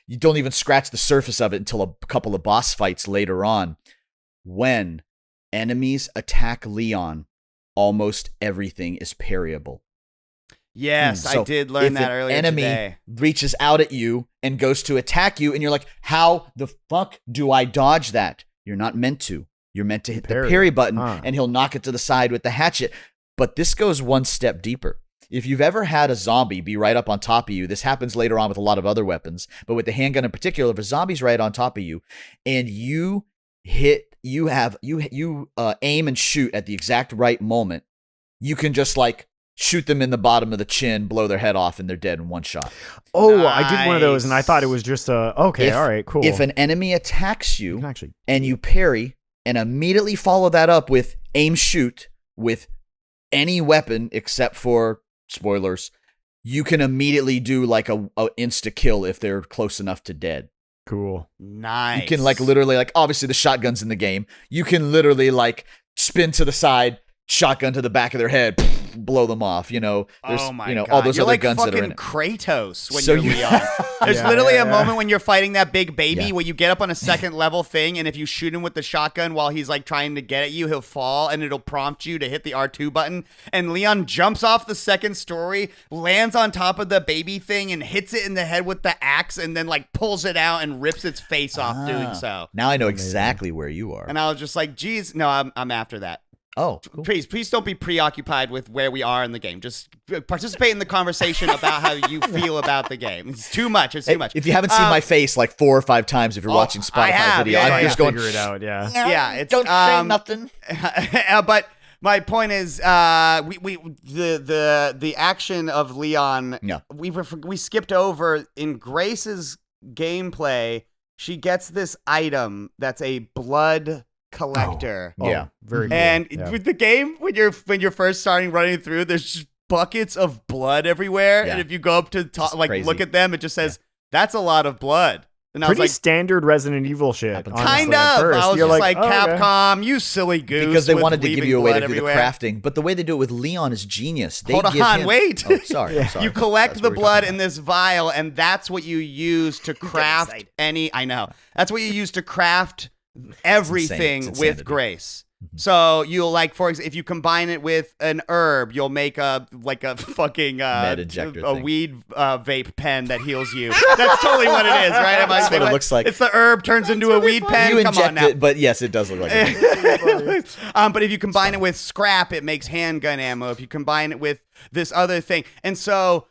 you don't even scratch the surface of it until a couple of boss fights later on. When enemies attack Leon, almost everything is parryable. Yes, So I did learn that earlier If an today. enemy reaches out at you and goes to attack you, and you're like, how the fuck do I dodge that? You're not meant to. You're meant to hit the parry button, and he'll knock it to the side with the hatchet. But this goes one step deeper. If you've ever had a zombie be right up on top of you, this happens later on with a lot of other weapons, but with the handgun in particular, if a zombie's right on top of you, and you aim and shoot at the exact right moment, you can just like shoot them in the bottom of the chin, blow their head off, and they're dead in one shot. Oh, nice. I did one of those, and I thought it was just all right, cool. If an enemy attacks you actually, and you parry and immediately follow that up with aim shoot with any weapon except for, spoilers, you can immediately do like a insta kill if they're close enough to dead. Cool. Nice. You can like literally, like, obviously the shotgun's in the game. You can literally like spin to the side, shotgun to the back of their head, blow them off. There's God. all those you're other like guns that are in it. Kratos when So you're Leon. There's literally a moment when you're fighting that big baby where you get up on a second level thing, and if you shoot him with the shotgun while he's like trying to get at you, he'll fall, and it'll prompt you to hit the R2 button. And Leon jumps off the second story, lands on top of the baby thing, and hits it in the head with the axe, and then like pulls it out and rips its face off doing so. Now I know exactly where you are. And I was just like, geez, no, I'm after that. Oh, cool. Please don't be preoccupied with where we are in the game. Just participate in the conversation about how you feel about the game. It's too much. It's too much. If you haven't seen my face like 4 or 5 times, if you're watching Spotify video, I'm just going, figure it out. Yeah. Yeah, it's don't say nothing. But my point is, the action of Leon. Yeah. We skipped over in Grace's gameplay. She gets this item that's a blood collector. Yeah. Very cool. And with the game, when you're first starting running through, there's just buckets of blood everywhere. Yeah. And if you go up to top, like crazy. look at them, it just says, that's a lot of blood. And I Pretty was like, standard Resident Evil shit. Happens. Honestly, kind at of. first. I was You're just like, oh, okay. Capcom, you silly goose. Because they with wanted to give leaving you a way to blood do the everywhere. crafting, but the way they do it with Leon is genius. They Hold give on, him- wait. Oh, sorry. I'm sorry. You collect That's the what we're blood talking in this vial, and that's what you use to craft any. I know. That's what you use to craft everything It's with insanity. grace. So you'll like, for example, if you combine it with an herb, you'll make a fucking Med injector a thing. weed vape pen that heals you. That's totally what it is, right? Am I That's what saying, it looks like. It's the herb turns into a weed pen. You Come on inject now. it, but yes, it does look like it. But if you combine it with scrap, it makes handgun ammo. If you combine it with this other thing, and so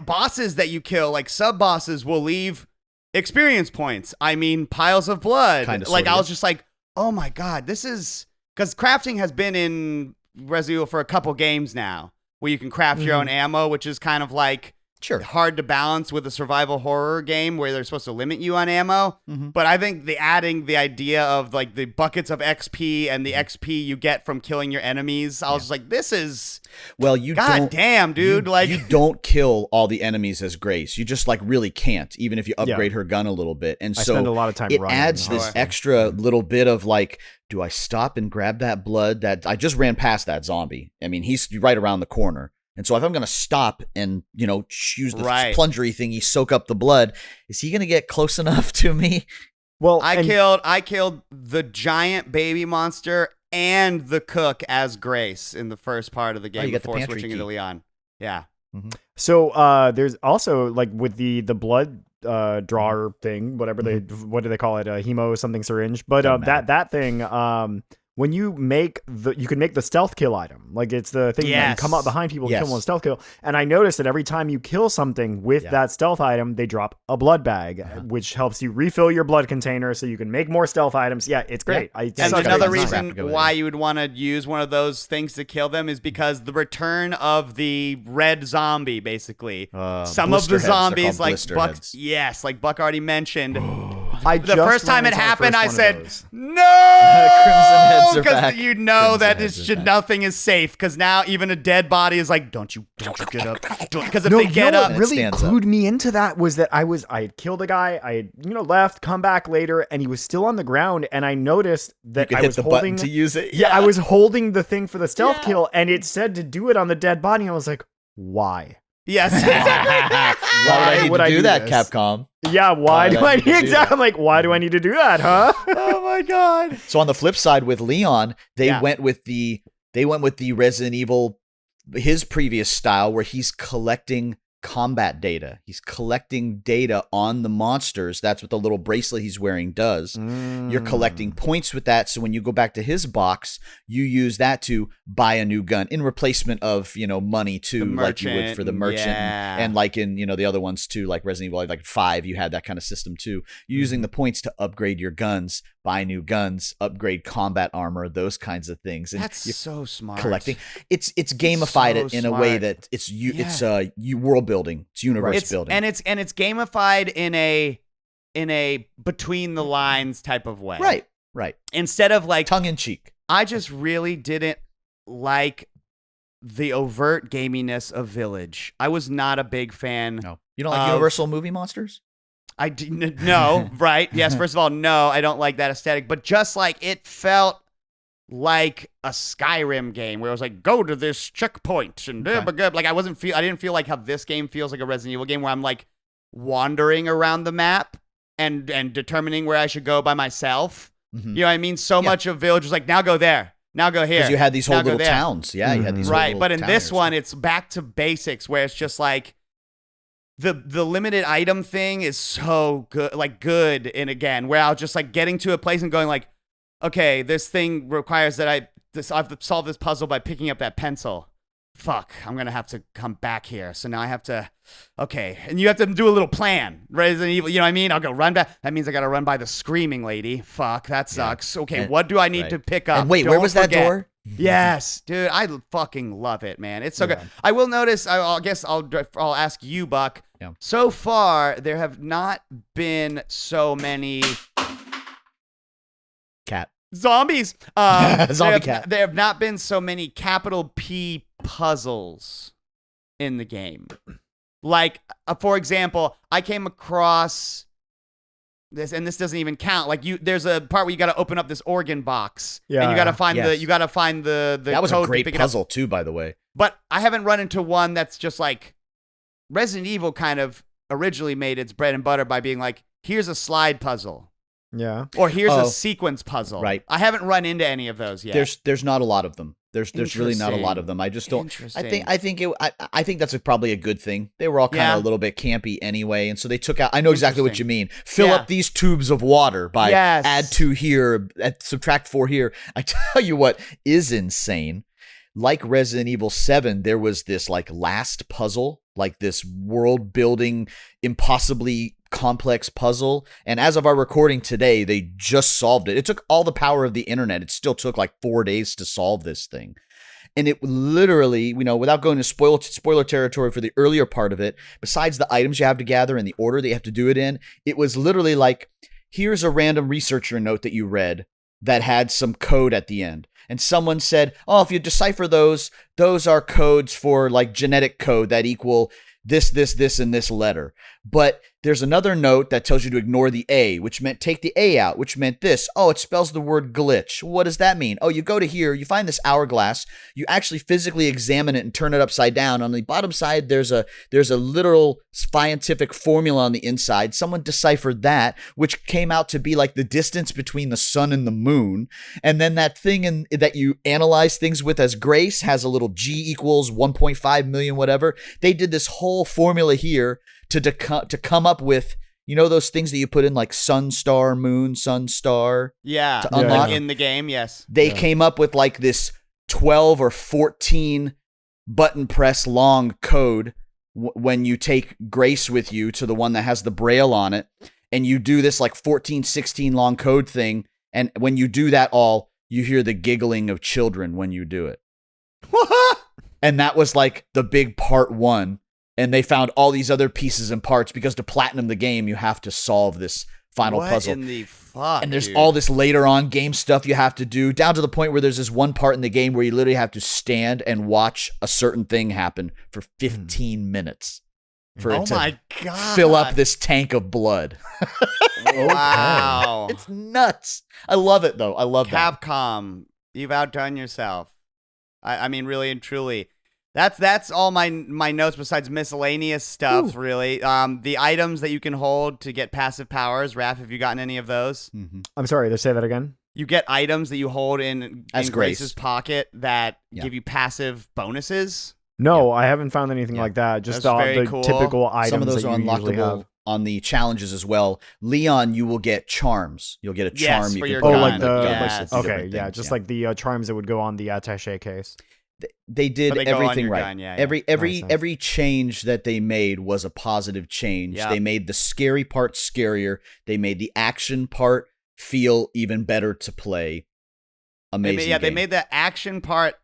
bosses that you kill, like sub bosses, will leave experience points. I mean, piles of blood. Kinda, like sorta, I was just like, oh my god, this is because crafting has been in Resident Evil for a couple games now, where you can craft your own ammo, which is kind of like Sure. hard to balance with a survival horror game where they're supposed to limit you on ammo. Mm-hmm. But I think adding the idea of like the buckets of XP and the XP you get from killing your enemies, I was just like, this is Well, you god don't. damn, dude. You don't kill all the enemies as Grace. You just like really can't, even if you upgrade her gun a little bit. And I so spend a lot of time it running. adds this Sure. extra little bit of like, do I stop and grab that blood? That I just ran past that zombie. I mean, he's right around the corner. And so if I'm going to stop and, use the Right. plungery thingy, soak up the blood, is he going to get close enough to me? Well, I and- killed the giant baby monster and the cook as Grace in the first part of the game you got the before pantry switching key. into Leon. Yeah. So there's also like with the blood drawer thing, whatever what do they call it? Hemo something syringe. But Doesn't matter. that thing, when you can make the stealth kill item. Like it's the thing that you Yes. come up behind people and Yes. kill them with stealth kill. And I noticed that every time you kill something with Yeah. that stealth item, they drop a blood bag, which helps you refill your blood container so you can make more stealth items. Yeah, it's great. Yeah. I And suck at another it. It's not reason crap to go why in. you would want to use one of those things to kill them is because the return of the red zombie, basically. Some of blister the heads. They're zombies, called like blister Buck, heads. yes, like Buck already mentioned. I The just first time ran it into my happened, first I one of said, those. no! Crimson heads are back. Because you know Crimson that heads are back. nothing is safe. Because now even a dead body is like, don't you get up. Because if No, they get up, what It really stands up. glued me into that was that I had killed a guy, I had left, come back later, and he was still on the ground, and I noticed that You I could hit was the holding button to use it. I was holding the thing for the stealth kill, and it said to do it on the dead body. And I was like, why? yes. Why would I need to do that, this? Capcom? Yeah, why do I need to do need that? I'm like, why do I need to do that, huh? Oh my god. So on the flip side with Leon, they Yeah. went with the Resident Evil, his previous style, where he's collecting combat data. He's collecting data on the monsters. That's what the little bracelet he's wearing does. You're collecting points with that. So when you go back to his box, you use that to buy a new gun in replacement of, money too, like you would for the merchant. yeah. And like in, the other ones too, like Resident Evil, like 5, you had that kind of system too. You're using the points to upgrade your guns, buy new guns, upgrade combat armor, those kinds of things. And That's you're so smart. collecting. It's gamified So it in a way smart. that it's Yeah. you world building. It's universe building. And it's gamified in a between the lines type of way. Right. Instead of like, Tongue in cheek. I just really didn't like the overt gaminess of Village. I was not a big fan. No. You don't like Of- Universal movie monsters? I didn't. No, right? Yes. First of all, no, I don't like that aesthetic. But just like it felt like a Skyrim game where it was like, go to this checkpoint and like I didn't feel like how this game feels like a Resident Evil game where I'm like wandering around the map and determining where I should go by myself. Mhm. You know what I mean? So much of Village was like, now go there, now go here. Because you had these whole now go little there. towns. Yeah, you had these whole Right, little but in this towners. one, it's back to basics where it's just like the limited item thing is so good. And again, where I was just like getting to a place and going like, okay, this thing requires that I have to solve this puzzle by picking up that pencil. Fuck, I'm gonna have to come back here. So now I have to, okay, and you have to do a little plan. Resident Evil, you know what I mean? I'll go run back. That means I gotta run by the screaming lady. Fuck, that sucks. Okay, And- what do I need right. to pick up? And wait, where Don't was that forget. door? Yes, dude, I fucking love it, man. It's so good. I will notice. I guess I'll ask you, Buck. Yeah. So far, there have not been so many Cat. zombies. Zombie cat. There have not been so many capital P puzzles in the game. Like, for example, I came across this doesn't even count. Like there's a part where you got to open up this organ box, and Yeah. you got to find Yes. the That was code a to great pick it up. puzzle too, by the way. But I haven't run into one that's just like Resident Evil kind of originally made its bread and butter by being like, here's a slide puzzle. Yeah. Or here's a sequence puzzle. Right. I haven't run into any of those yet. There's not a lot of them. There's really not a lot of them. I just don't. I think that's probably a good thing. They were all kind of a little bit campy anyway, and so they took out. I know exactly what you mean. Fill up these tubes of water by add 2 here, subtract 4 here. I tell you what is insane. Like Resident Evil 7, there was this like last puzzle, like this world building, impossibly complex puzzle. And as of our recording today, they just solved it. It took all the power of the internet. It still took like 4 days to solve this thing. And it literally, without going to spoiler territory for the earlier part of it, besides the items you have to gather and the order that you have to do it in, it was literally like, here's a random researcher note that you read that had some code at the end. And someone said, oh, if you decipher those are codes for like genetic code that equal this, and this letter. But there's another note that tells you to ignore the A, which meant take the A out, which meant this. Oh, it spells the word glitch. What does that mean? Oh, you go to here, you find this hourglass, you actually physically examine it and turn it upside down. On the bottom side, there's a literal scientific formula on the inside. Someone deciphered that, which came out to be like the distance between the sun and the moon. And then that thing that you analyze things with as grace has a little G equals 1.5 million, whatever. They did this whole formula here to come up with, those things that you put in like sun star, moon, sun star. Yeah. To unlock. Like in the game, yes. They came up with like this 12 or 14 button press long code when you take Grace with you to the one that has the braille on it. And you do this like 14, 16 long code thing. And when you do that all, you hear the giggling of children when you do it. And that was like the big part 1. And they found all these other pieces and parts because to platinum the game, you have to solve this final puzzle. What in the fuck, and there's all this later on game stuff you have to do, down to the point where there's this one part in the game where you literally have to stand and watch a certain thing happen for 15 minutes for it to fill up this tank of blood. Wow. It's nuts. I love it, though. I love that. Capcom, you've outdone yourself. I mean, really and truly. That's all my notes besides miscellaneous stuff, really. The items that you can hold to get passive powers. Raph, have you gotten any of those? Mm-hmm. I'm sorry, to say that again? You get items that you hold in Grace's pocket that give you passive bonuses. No, I haven't found anything like that. Just the cool. typical items. Some of those that are you usually unlockable have. on the challenges as well. Leon, you will get charms. You'll get a charm. You for can your put gun. on like the the Yes. okay, yeah, just like the charms that would go on the attaché case. They did But they go on everything your right. gun, yeah. Every change that they made was a positive change. Yep. They made the scary part scarier. They made the action part feel even better to play. Amazing. They made the action part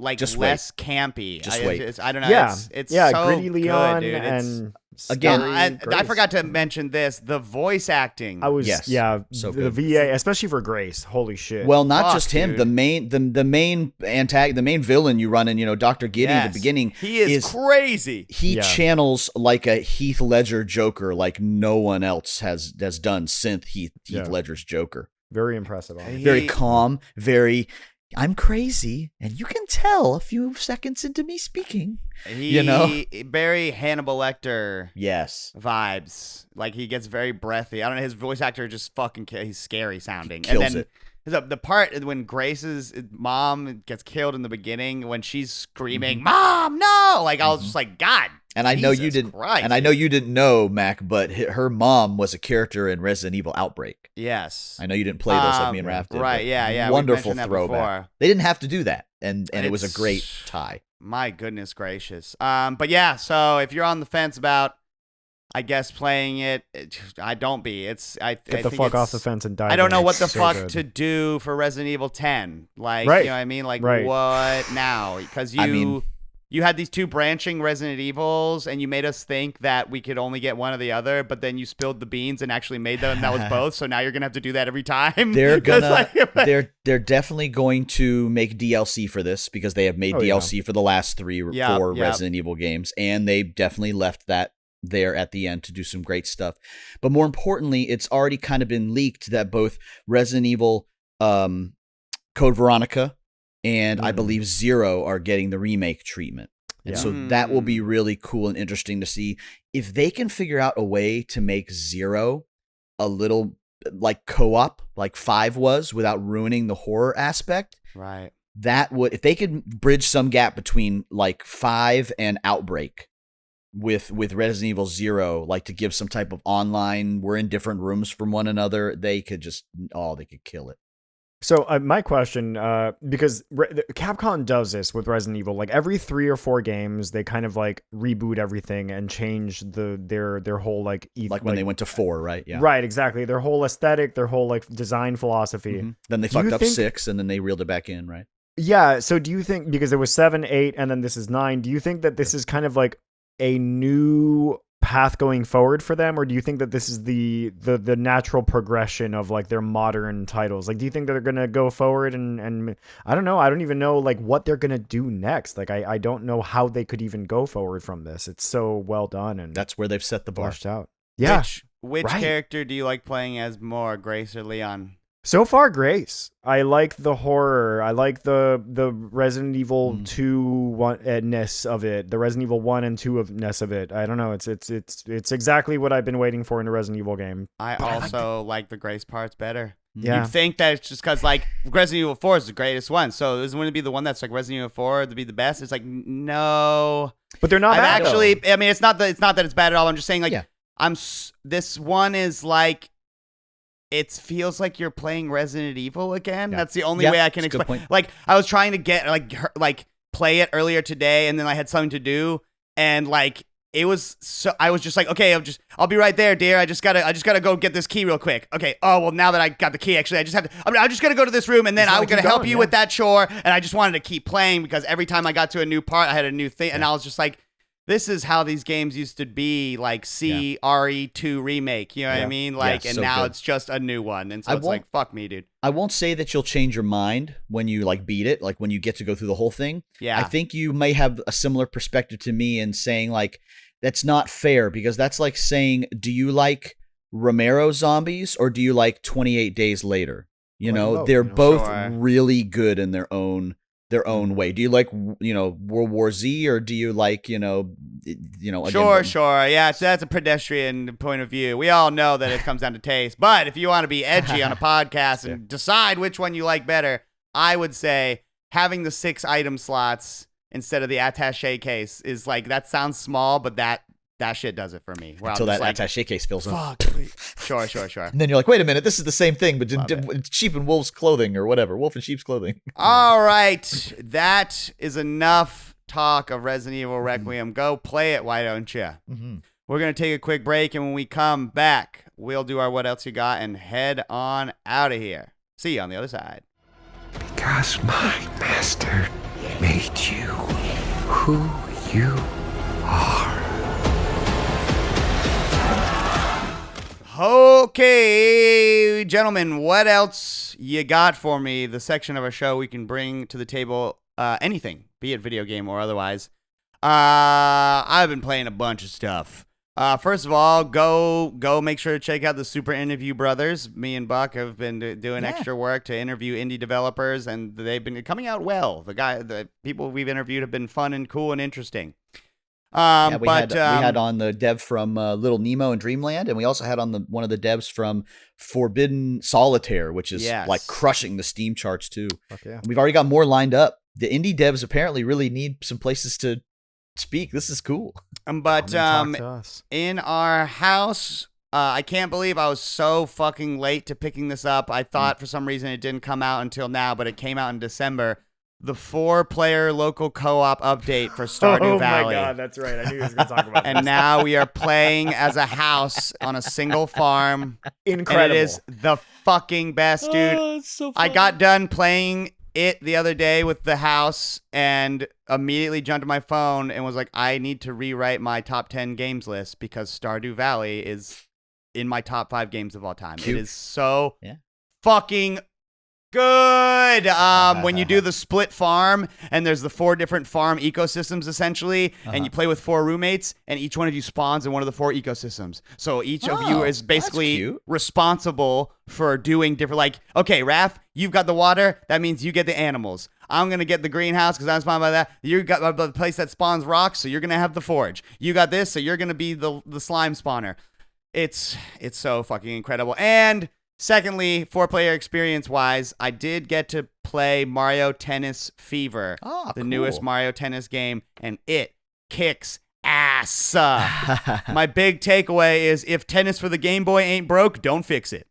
like Just less campy. Just wait. I don't know. Yeah, It's yeah, so gritty Leon good, dude. and Again, I forgot to mention this. The voice acting. I was so the good. VA, especially for Grace. Holy shit. Well, not Fuck, just him. dude. The main villain you run in, Dr. Giddy at the beginning. He is crazy. He channels like a Heath Ledger Joker, like no one else has done since Heath Ledger's Joker. very impressive. Very calm, very. I'm crazy, and you can tell a few seconds into me speaking. Very Hannibal Lecter. Yes. Vibes. Like he gets very breathy. I don't know. His voice actor just fucking he's scary sounding. Kills it. The part when Grace's mom gets killed in the beginning when she's screaming, "Mom, no!" Like I was just like, God. And I know you Jesus didn't. Christ, and I know you didn't know, Mac, but her mom was a character in Resident Evil Outbreak. Yes. I know you didn't play those like me and Raph did. Right? Yeah. Wonderful we mentioned that throwback. before. They didn't have to do that, and it was a It's- great tie. My goodness gracious. But yeah. So if you're on the fence about, I guess playing it, I don't be. Get I the think fuck off it's- the fence and dive I don't in. know what the It's so fuck good. to do for Resident Evil 10. Like, Right. you know what I mean? Like, Right. what now? Because you had these two branching Resident Evils, and you made us think that we could only get one or the other, but then you spilled the beans and actually made them, and that was both. So now you're gonna have to do that every time. They're 'Cause, gonna like, they're definitely going to make DLC for this because they have made DLC for the last 4 Resident Evil games, and they definitely left that there at the end to do some great stuff. But more importantly, it's already kind of been leaked that both Resident Evil Code Veronica and I believe Zero are getting the remake treatment. And so that will be really cool and interesting to see if they can figure out a way to make Zero a little like co-op, like 5 was, without ruining the horror aspect. Right. That would, if they could bridge some gap between like 5 and Outbreak with Resident Evil 0, like to give some type of online, we're in different rooms from one another, they could just, they could kill it. So my question, because Capcom does this with Resident Evil, like every 3 or 4 games, they kind of like reboot everything and change their whole like when they went to 4, right? Yeah, right, exactly. Their whole aesthetic, their whole like design philosophy. Mm-hmm. Then they fucked up 6, and then they reeled it back in, right? Yeah. So do you think, because there was 7, 8, and then this is 9, do you think that this is kind of like a new path going forward for them, or do you think that this is the natural progression of like their modern titles? Like, do you think that they're gonna go forward and I don't know, I don't even know like what they're gonna do next. Like I don't know how they could even go forward from this. It's so well done, and that's where they've set the bar. Fleshed out. Yeah. Which character do you like playing as more, Grace or Leon? So far, Grace. I like the horror. I like the Resident Evil 2-ness of it. The Resident Evil 1 and 2-ness of it. I don't know. It's exactly what I've been waiting for in a Resident Evil game. I also like the Grace parts better. Yeah. You'd think that it's just because like Resident Evil 4 is the greatest one, so wouldn't it be the one that's like Resident Evil 4 to be the best? It's like no. But they're not. I mean, it's not that it's bad at all. I'm just saying like yeah. This one is like. It feels like you're playing Resident Evil again. Yeah. That's the only way I can explain. Like I was trying to get like play it earlier today, and then I had something to do, and like it was so I was just like, okay, I'll be right there, dear. I just gotta go get this key real quick. Okay. Oh well, now that I got the key, actually, I'm just gonna go to this room, and then I'm gonna help you with that chore. And I just wanted to keep playing because every time I got to a new part, I had a new thing, and I was just like. This is how these games used to be, like RE2 remake, you know what I mean? Like, and so now it's just a new one, and so it's like, fuck me, dude. I won't say that you'll change your mind when you like beat it, like when you get to go through the whole thing. Yeah, I think you may have a similar perspective to me in saying like that's not fair because that's like saying, do you like Romero zombies or do you like 28 Days Later? You know, they're both really good in their own way. Do you like, World War Z or do you like, again, Sure. Yeah, so that's a pedestrian point of view. We all know that it comes down to taste. But if you want to be edgy on a podcast and decide which one you like better, I would say having the 6 item slots instead of the attaché case is like, that sounds small, but that shit does it for me. Until that attaché case fills up. Sure. And then you're like, wait a minute, this is the same thing, but it's sheep and wolf's clothing or whatever. Wolf and sheep's clothing. All right. That is enough talk of Resident Evil Requiem. Go play it, why don't you? Mm-hmm. We're going to take a quick break, and when we come back, we'll do our What Else You Got and head on out of here. See you on the other side. Because my master made you who you are. Okay, gentlemen, what else you got for me? The section of our show we can bring to the table anything, be it video game or otherwise. I've been playing a bunch of stuff. First of all, go make sure to check out the Super Interview Brothers. Me and Buck have been doing extra work to interview indie developers, and they've been coming out well. The people we've interviewed have been fun and cool and interesting. We had on the dev from Little Nemo and Dreamland, and we also had on one of the devs from Forbidden Solitaire, which is like crushing the Steam charts too. Yeah. We've already got more lined up. The indie devs apparently really need some places to speak. This is cool. But in our house, I can't believe I was so fucking late to picking this up. I thought for some reason it didn't come out until now, but it came out in December. The 4-player local co-op update for Stardew Valley. Oh my god, that's right. I knew he was going to talk about this. And now we are playing as a house on a single farm. Incredible. And it is the fucking best, dude. Oh, it's so fun. I got done playing it the other day with the house and immediately jumped to my phone and was like, I need to rewrite my top 10 games list because Stardew Valley is in my top 5 games of all time. Cute. It is so fucking Good. When you do the split farm and there's the 4 different farm ecosystems essentially, and you play with 4 roommates, and each one of you spawns in one of the 4 ecosystems. So each of you is basically responsible for doing different. Like, okay, Raph, you've got the water. That means you get the animals. I'm gonna get the greenhouse because I'm spawned by that. You got the place that spawns rocks, so you're gonna have the forge. You got this, so you're gonna be the slime spawner. It's so fucking incredible. And secondly, 4-player experience-wise, I did get to play Mario Tennis Fever, the newest Mario Tennis game, and it kicks ass. My big takeaway is if tennis for the Game Boy ain't broke, don't fix it.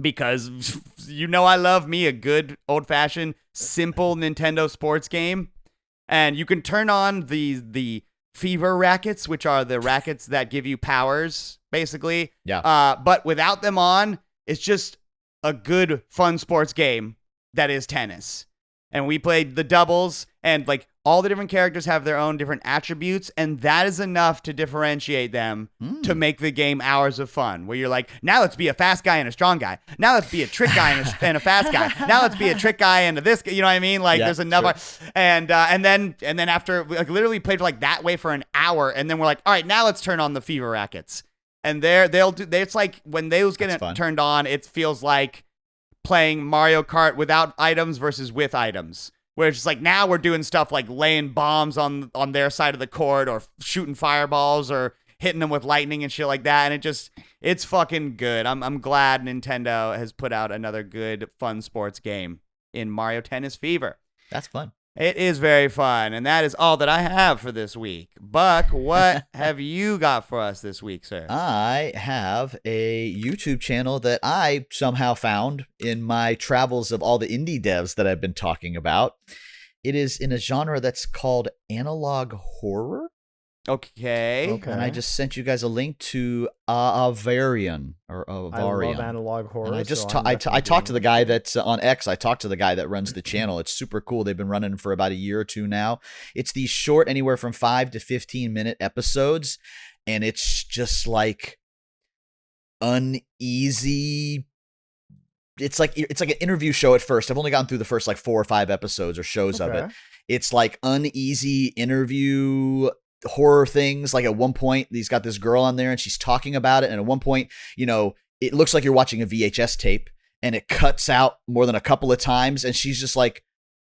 Because you know I love me a good old-fashioned, simple Nintendo sports game. And you can turn on the Fever rackets, which are the rackets that give you powers, basically. Yeah. But without them on, it's just a good, fun sports game that is tennis. And we played the doubles, and like all the different characters have their own different attributes, and that is enough to differentiate them to make the game hours of fun. Where you're like, now let's be a fast guy and a strong guy. Now let's be a trick guy and a fast guy. Now let's be a trick guy and a this. You know what I mean? Like there's enough. Sure. And then after like literally played like that way for an hour, and then we're like, all right, now let's turn on the Fever rackets. And it's like when those get turned on, it feels like playing Mario Kart without items versus with items. Where it's just like now we're doing stuff like laying bombs on their side of the court or shooting fireballs or hitting them with lightning and shit like that. And it's fucking good. I'm glad Nintendo has put out another good fun sports game in Mario Tennis Fever. That's fun. It is very fun, and that is all that I have for this week. Buck, what have you got for us this week, sir? I have a YouTube channel that I somehow found in my travels of all the indie devs that I've been talking about. It is in a genre that's called analog horror. Okay. And I just sent you guys a link to Avarian or Avarian. I love analog horror. And I talked to the guy that's on X. I talked to the guy that runs the channel. It's super cool. They've been running for about a year or two now. It's these short, anywhere from 5 to 15-minute episodes, and it's just like uneasy. It's like an interview show at first. I've only gotten through the first like 4 or 5 episodes or shows of it. It's like uneasy interview horror things. Like at one point he's got this girl on there and she's talking about it, and at one point, you know, it looks like you're watching a VHS tape and it cuts out more than a couple of times, and she's just like,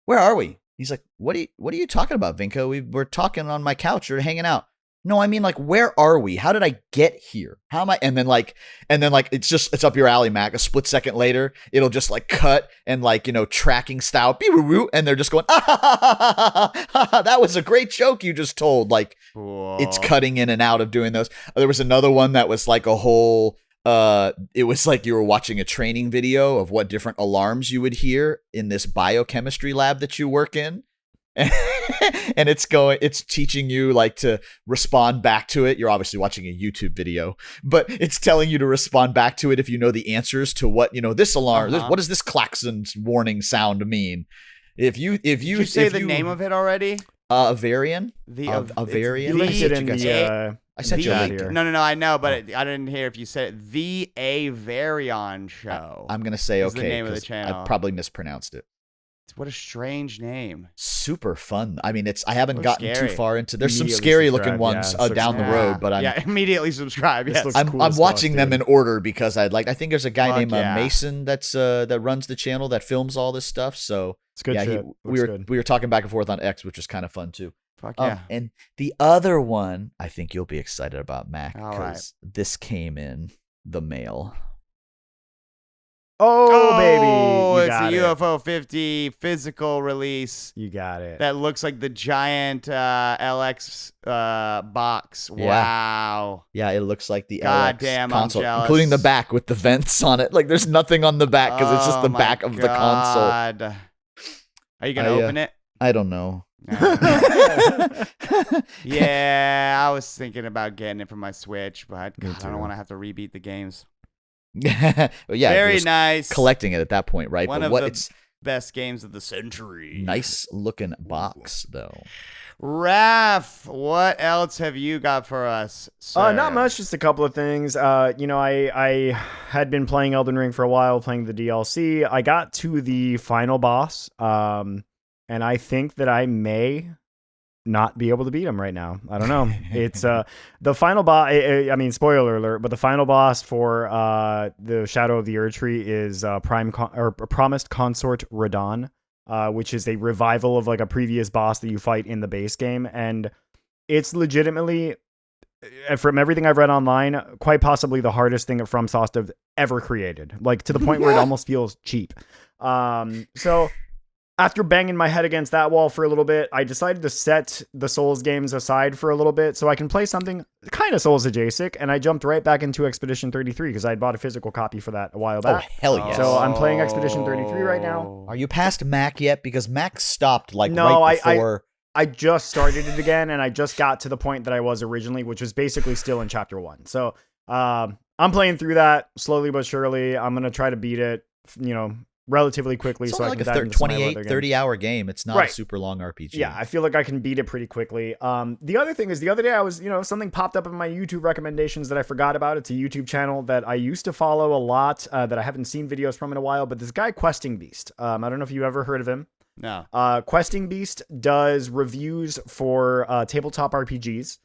where are we? He's like, what are you talking about, Vinko? We're talking on my couch or hanging out. No, I mean, like, where are we? How did I get here? How am I? And then like it's up your alley, Mac. A split second later, it'll just like cut and like, you know, tracking style, and they're just going, that was a great joke you just told. Like, it's cutting in and out of doing those. There was another one that was like a whole, it was like you were watching a training video of what different alarms you would hear in this biochemistry lab that you work in. And it's teaching you like to respond back to it. You're obviously watching a YouTube video, but it's telling you to respond back to it if you know the answers to what, you know, this alarm, what does this klaxon warning sound mean? Did you say the name of it already? Avarian. Avarian. You linked it in the. I sent you a link. No, I know, but I didn't hear if you said it. The Avarian Show. I'm gonna say okay. The name of the channel. I probably mispronounced it. What a strange name. Super fun. I mean, I haven't gotten too far into. There's some Immediately scary looking ones down the road, but immediately subscribe. Yes. I'm watching them in order because I think there's a guy named Mason that runs the channel that films all this stuff. So it's good. Yeah, we were talking back and forth on X, which was kind of fun too. Fuck yeah. And the other one, I think you'll be excited about, Mac, because this came in the mail. Oh, baby. It's a UFO 50 physical release. You got it. That looks like the giant LX box. Wow. Yeah, it looks like the God LX damn, console, I'm jealous. including the back with the vents on it. Like, there's nothing on the back because it's just the back of the console. Are you going to open it? I don't know. Yeah, I was thinking about getting it for my Switch, but God, I don't want to have to rebeat the games. Well, yeah, very nice. Collecting it at that point, right? One of the best games of the century. Nice looking box, though. Raph, what else have you got for us, sir? Not much, just a couple of things. I had been playing Elden Ring for a while, playing the DLC. I got to the final boss, and I think that I may not be able to beat him right now. I don't know. It's the final boss. I mean, spoiler alert, but the final boss for the Shadow of the Erdtree is Promised Consort Radon. Which is a revival of like a previous boss that you fight in the base game. And it's legitimately, from everything I've read online, quite possibly the hardest thing that FromSoft have ever created. Like to the point where it almost feels cheap. So after banging my head against that wall for a little bit, I decided to set the Souls games aside for a little bit so I can play something kind of Souls adjacent. And I jumped right back into Expedition 33 because I had bought a physical copy for that a while back. Oh, hell yes. So I'm playing Expedition 33 right now. Are you past Mac yet? Because Mac stopped right before. I just started it again, and I just got to the point that I was originally, which was basically still in Chapter 1. So I'm playing through that slowly but surely. I'm going to try to beat it, relatively quickly. It's so only I can like a dive into 28, 30-hour game. It's not a super long RPG. Yeah, I feel like I can beat it pretty quickly. The other thing is, the other day I was, something popped up in my YouTube recommendations that I forgot about. It's a YouTube channel that I used to follow a lot, that I haven't seen videos from in a while, but this guy, Questing Beast. I don't know if you ever heard of him. No. Questing Beast does reviews for tabletop RPGs.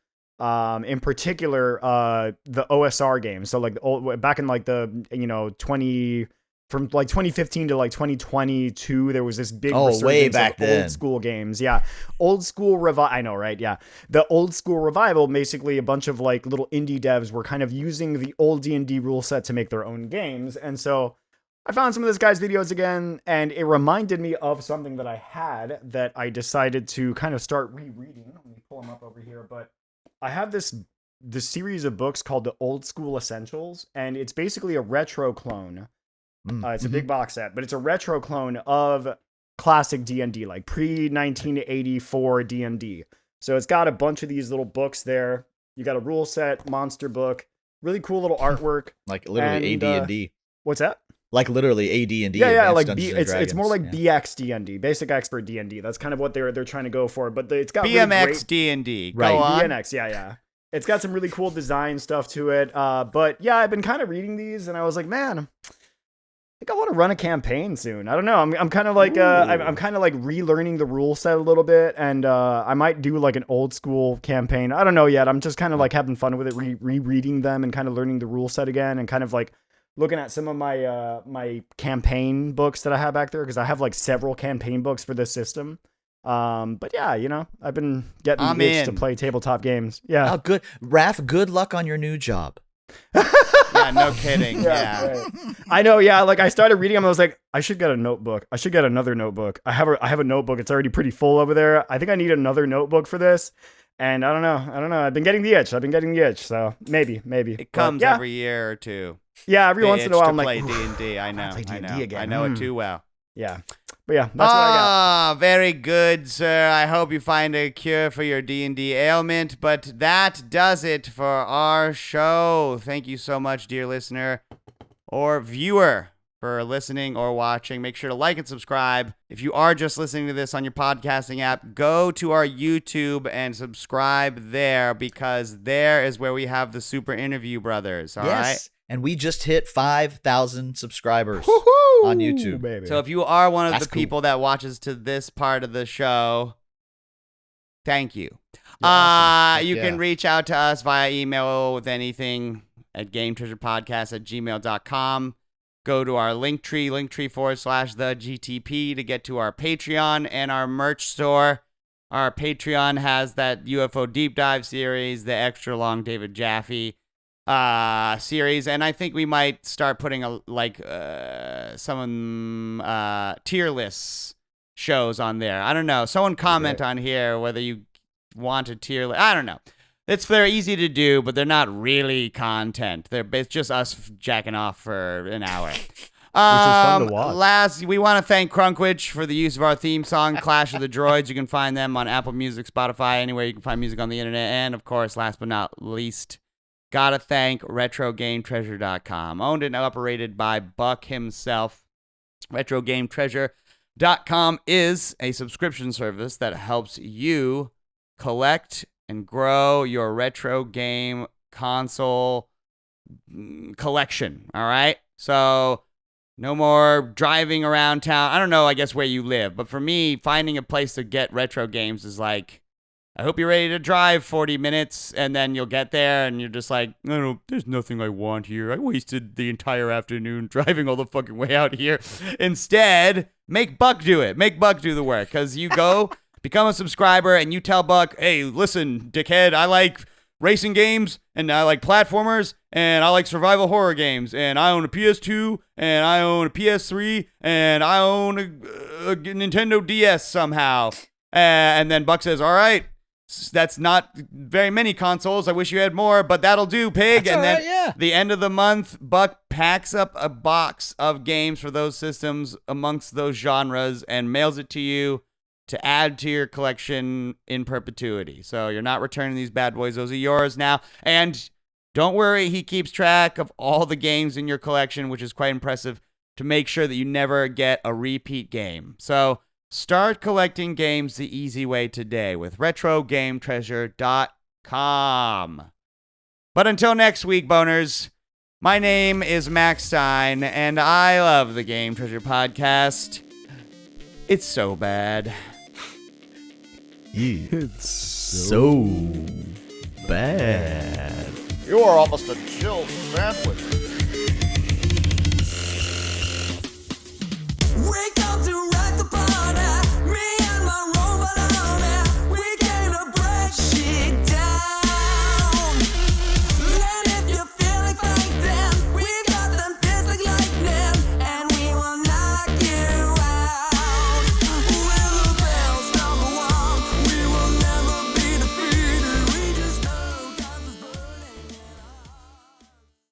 In particular, the OSR games. So like back in like the, from like 2015 to like 2022, there was this big way back then. Old school games. Yeah. Old school I know, right? Yeah. The old school revival, basically a bunch of like little indie devs were kind of using the old D&D rule set to make their own games. And so I found some of this guy's videos again, and it reminded me of something that I had that I decided to kind of start rereading. Let me pull them up over here. But I have this series of books called the Old School Essentials, and it's basically a retro clone. It's a big box set, but it's a retro clone of classic D&D, like pre-1984 D&D. So it's got a bunch of these little books there. You got a rule set, monster book, really cool little artwork. Like literally AD&D. What's that? Like literally AD&D. Yeah, like it's more like BX D&D, Basic Expert D&D. That's kind of what they're trying to go for. But it's got BMX D&D. Go on. BMX, yeah. It's got some really cool design stuff to it. But yeah, I've been kind of reading these, and I was like, man, I think I want to run a campaign soon. I don't know. I'm kind of like I'm kind of like relearning the rule set a little bit, and I might do like an old school campaign. I don't know yet. I'm just kind of like having fun with it, rereading them and kind of learning the rule set again, and kind of like looking at some of my my campaign books that I have back there, because I have like several campaign books for this system. But yeah, I've been getting the itch to play tabletop games. Yeah. Oh, good. Raph, good luck on your new job. Yeah, no kidding. Yeah. Right. I know. Yeah. Like I started reading them. I was like, I should get a notebook. I should get another notebook. I have a notebook. It's already pretty full over there. I think I need another notebook for this. And I don't know. I've been getting the itch. So maybe. It comes every year or two. Yeah. Every once in a while, I'm like, play D&D. I know. Play D&D again. I know it too well. Yeah. But yeah, that's what I got. Very good, sir. I hope you find a cure for your D&D ailment. But that does it for our show. Thank you so much, dear listener or viewer, for listening or watching. Make sure to like and subscribe. If you are just listening to this on your podcasting app, go to our YouTube and subscribe there, because there is where we have the super interview brothers. All right. And we just hit 5,000 subscribers on YouTube. Baby. So if you are one of the people that watches to this part of the show, thank you. Awesome. You can reach out to us via email with anything at gametreasurepodcast@gmail.com. Go to our linktree /the GTP to get to our Patreon and our merch store. Our Patreon has that UFO deep dive series, the extra long David Jaffe series, and I think we might start putting some tier lists shows on there. I don't know. Someone comment on here whether you want a tier list. I don't know. They're easy to do, but they're not really content. It's just us jacking off for an hour. Which is fun to watch. We want to thank Crunkwitch for the use of our theme song, Clash of the Droids. You can find them on Apple Music, Spotify, anywhere you can find music on the internet. And, of course, last but not least, gotta thank RetroGameTreasure.com. Owned and operated by Buck himself. RetroGameTreasure.com is a subscription service that helps you collect and grow your retro game console collection. All right. So no more driving around town. I don't know, I guess, where you live. But for me, finding a place to get retro games is like, I hope you're ready to drive 40 minutes, and then you'll get there, and you're just like, no, there's nothing I want here. I wasted the entire afternoon driving all the fucking way out here. Instead, make Buck do it. Make Buck do the work, because you go, become a subscriber, and you tell Buck, hey, listen, dickhead, I like racing games, and I like platformers, and I like survival horror games, and I own a PS2, and I own a PS3, and I own a Nintendo DS somehow. And then Buck says, all right, that's not very many consoles. I wish you had more, but that'll do, pig. That's and then yeah. the end of the month, Buck packs up a box of games for those systems amongst those genres and mails it to you to add to your collection in perpetuity. So you're not returning these bad boys. Those are yours now. And don't worry, he keeps track of all the games in your collection, which is quite impressive, to make sure that you never get a repeat game. So start collecting games the easy way today with RetroGameTreasure.com. But until next week, boners, my name is Max Stein, and I love the Game Treasure Podcast. It's so bad. It's so bad. You are almost a Jill sandwich.